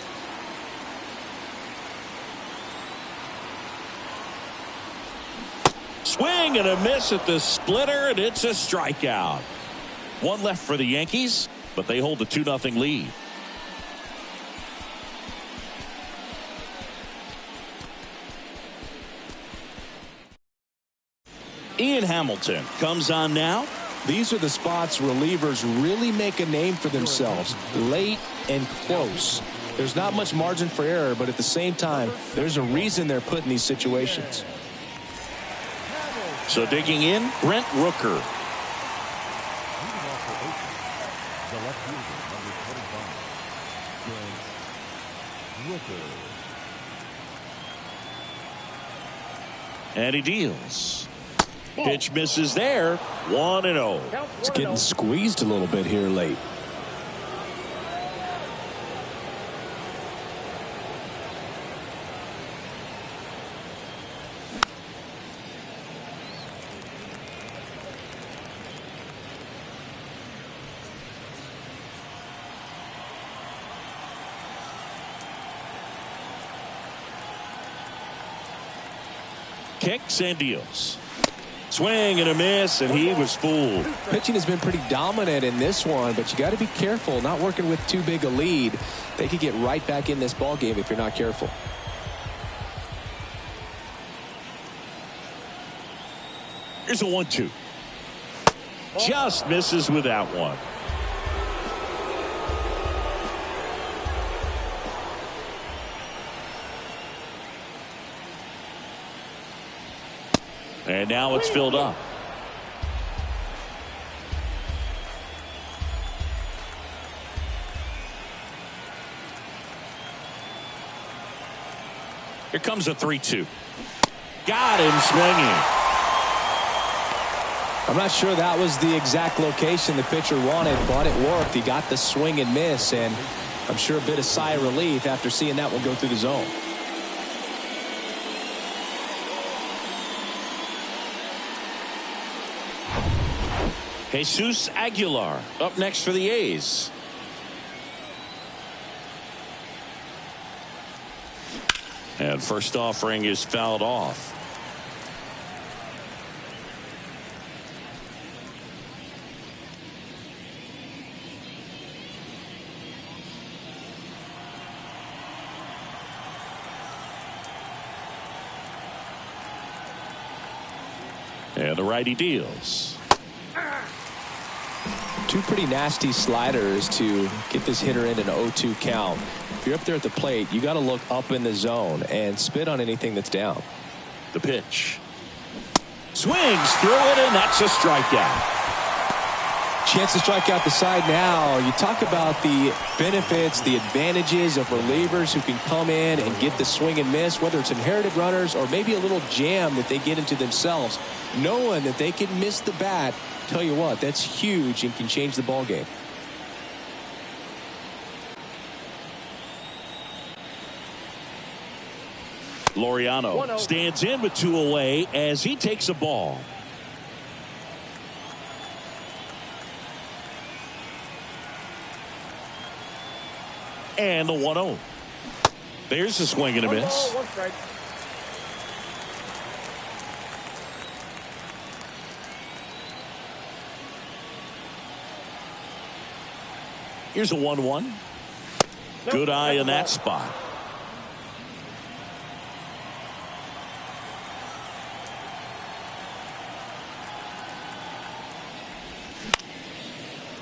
Swing and a miss at the splitter, and it's a strikeout. 1 left for the Yankees, but they hold a 2-0 lead. Ian Hamilton comes on now. These are the spots relievers really make a name for themselves, late and close. There's not much margin for error, but at the same time, there's a reason they're put in these situations. So digging in, Brent Rooker. The left fielder, number 25, Brent Rooker. And he deals. Pitch misses there. 1-0. It's getting squeezed a little bit here late. Kicks and deals. Swing and a miss, and he was fooled. Pitching has been pretty dominant in this one, but you got to be careful. Not working with too big a lead. They could get right back in this ball game if you're not careful. Here's a 1-2. Just misses with that one. And now it's filled up. Here comes a 3-2. Got him swinging. I'm not sure that was the exact location the pitcher wanted, but it worked. He got the swing and miss, and I'm sure a bit of sigh of relief after seeing that one go through the zone. Jesus Aguilar up next for the A's. And first offering is fouled off. And the righty deals. Two pretty nasty sliders to get this hitter in an 0-2 count. If you're up there at the plate, you got to look up in the zone and spit on anything that's down. The pitch. Swings through it, and that's a strikeout. Chance to strike out the side now. You talk about the benefits, the advantages of relievers who can come in and get the swing and miss, whether it's inherited runners or maybe a little jam that they get into themselves. Knowing that they can miss the bat, tell you what, that's huge and can change the ball game. Laureano stands in with 2 away as he takes a ball. And the 1-0. There's a swing and a miss. One strike. Here's a 1-1. Good eye in that spot.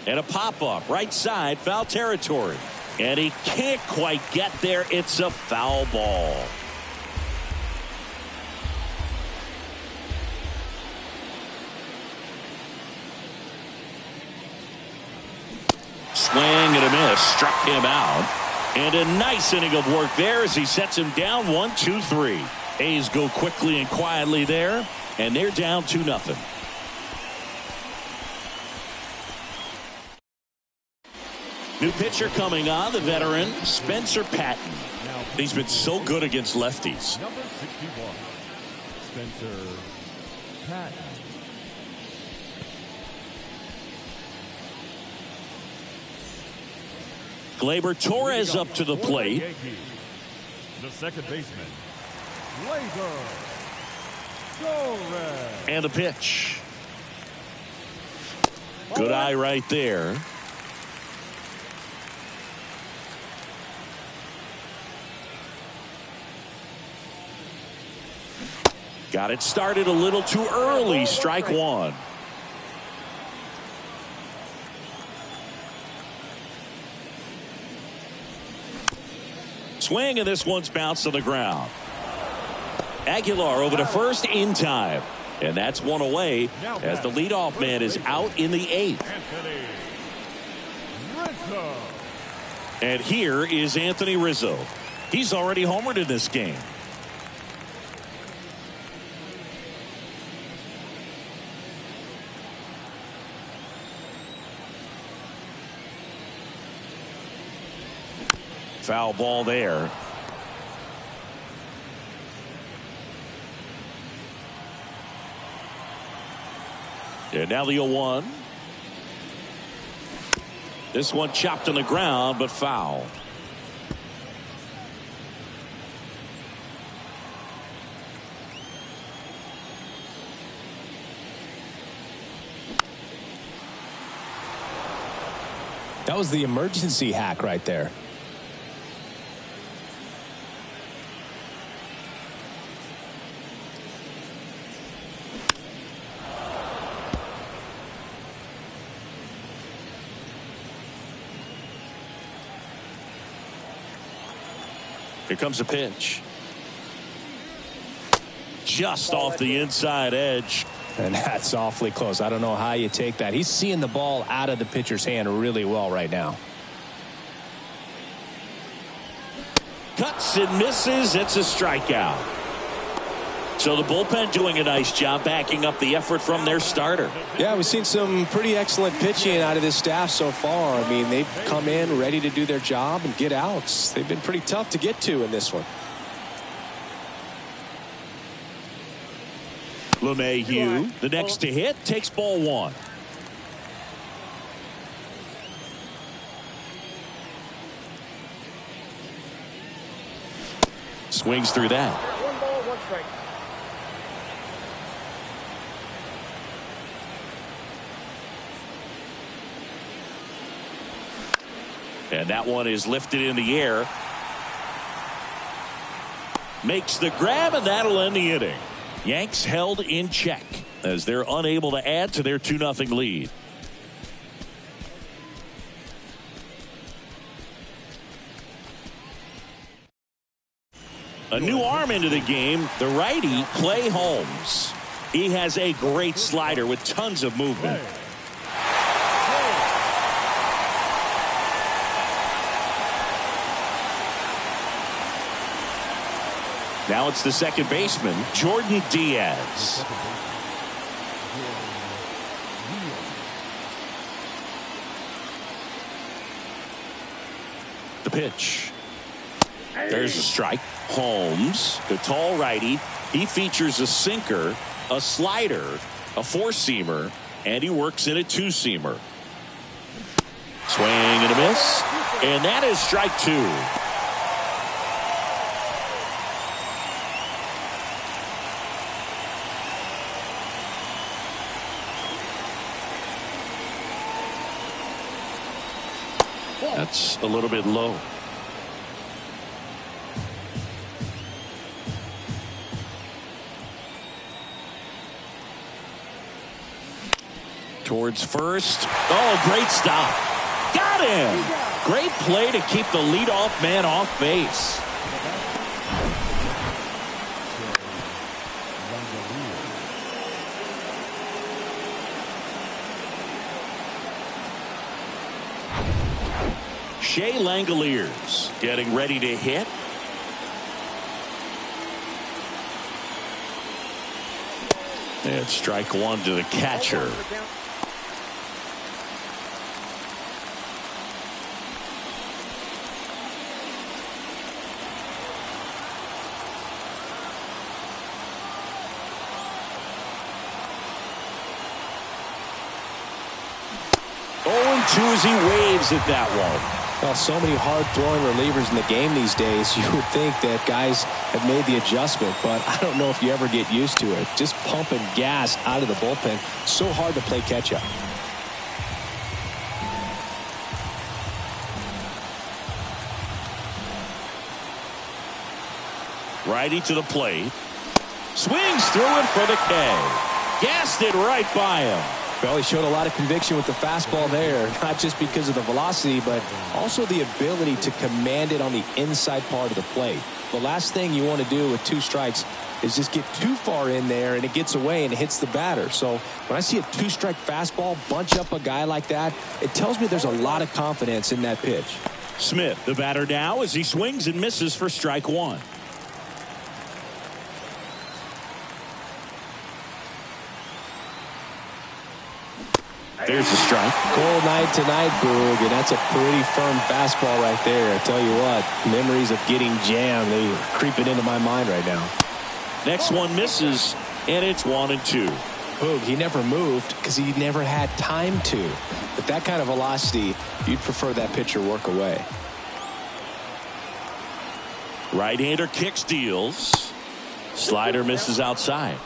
And a pop-up right side, foul territory. And he can't quite get there. It's a foul ball. Swing and a miss. Struck him out. And a nice inning of work there as he sets him down 1-2-3. A's go quickly and quietly there. And they're down 2-0. New pitcher coming on, the veteran Spencer Patton. He's been so good against lefties. Number 61, Spencer Patton. Gleyber Torres up to the plate. Yankees, the second baseman, Gleyber Torres. And the pitch. Good eye right there. Got it started a little too early. Strike one. Swing, and this one's bounced to the ground. Aguilar over to first in time. And that's one away as the leadoff man is out in the 8th. And here is Anthony Rizzo. He's already homered in this game. Foul ball there. And now the 0-1. This one chopped on the ground, but foul. That was the emergency hack right there. Here comes a pitch. Just off the inside edge. And that's awfully close. I don't know how you take that. He's seeing the ball out of the pitcher's hand really well right now. Cuts and misses. It's a strikeout. So the bullpen doing a nice job backing up the effort from their starter. Yeah, we've seen some pretty excellent pitching out of this staff so far. I mean, they've come in ready to do their job and get outs. They've been pretty tough to get to in this one. LeMahieu, the next to hit, takes ball one. Swings through that. 1 ball, 1 strike. And that one is lifted in the air. Makes the grab, and that'll end the inning. Yanks held in check as they're unable to add to their 2-0 lead. A new arm into the game, the righty Clay Holmes. He has a great slider with tons of movement. Now it's the second baseman, Jordan Diaz. The pitch. There's a strike. Holmes, the tall righty. He features a sinker, a slider, a four-seamer, and he works in a two-seamer. Swing and a miss. And that is strike two. That's a little bit low. Towards first. Oh, great stop. Got him. Great play to keep the leadoff man off base. Shea Langoliers getting ready to hit. And strike one to the catcher. As he waves at that one. Well, so many hard-throwing relievers in the game these days. You would think that guys have made the adjustment, but I don't know if you ever get used to it. Just pumping gas out of the bullpen. So hard to play catch-up. Righty to the plate. Swings through it for the K. Gassed it right by him. Well, he showed a lot of conviction with the fastball there, not just because of the velocity, but also the ability to command it on the inside part of the plate. The last thing you want to do with 2 strikes is just get too far in there and it gets away and it hits the batter. So when I see a 2-strike fastball bunch up a guy like that, it tells me there's a lot of confidence in that pitch. Smith, the batter now, as he swings and misses for strike one. There's a strike. Cold night tonight, Boog, and that's a pretty firm fastball right there. I tell you what, memories of getting jammed, they are creeping into my mind right now. Next one misses, and it's 1-2. Boog, he never moved because he never had time to. With that kind of velocity, you'd prefer that pitcher work away. Right-hander kicks, deals. Slider misses outside.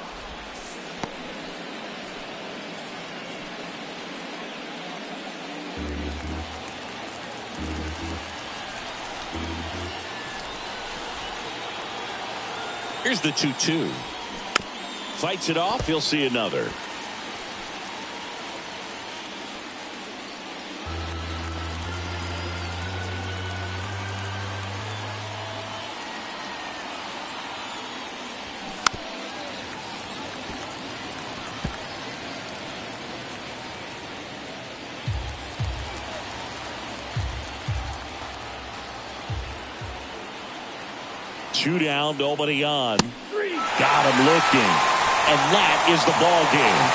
Here's the 2-2. Fights it off. He'll see another. Two down, nobody on. Got him looking. And that is the ball game.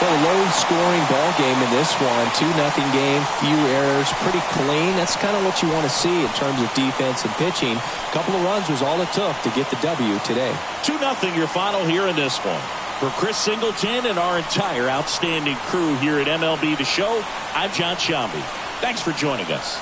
Well, a low-scoring ball game in this one. 2-0 game, few errors, pretty clean. That's kind of what you want to see in terms of defense and pitching. A couple of runs was all it took to get the W today. 2-0 your final here in this one. For Chris Singleton and our entire outstanding crew here at MLB The Show, I'm John Shambi. Thanks for joining us.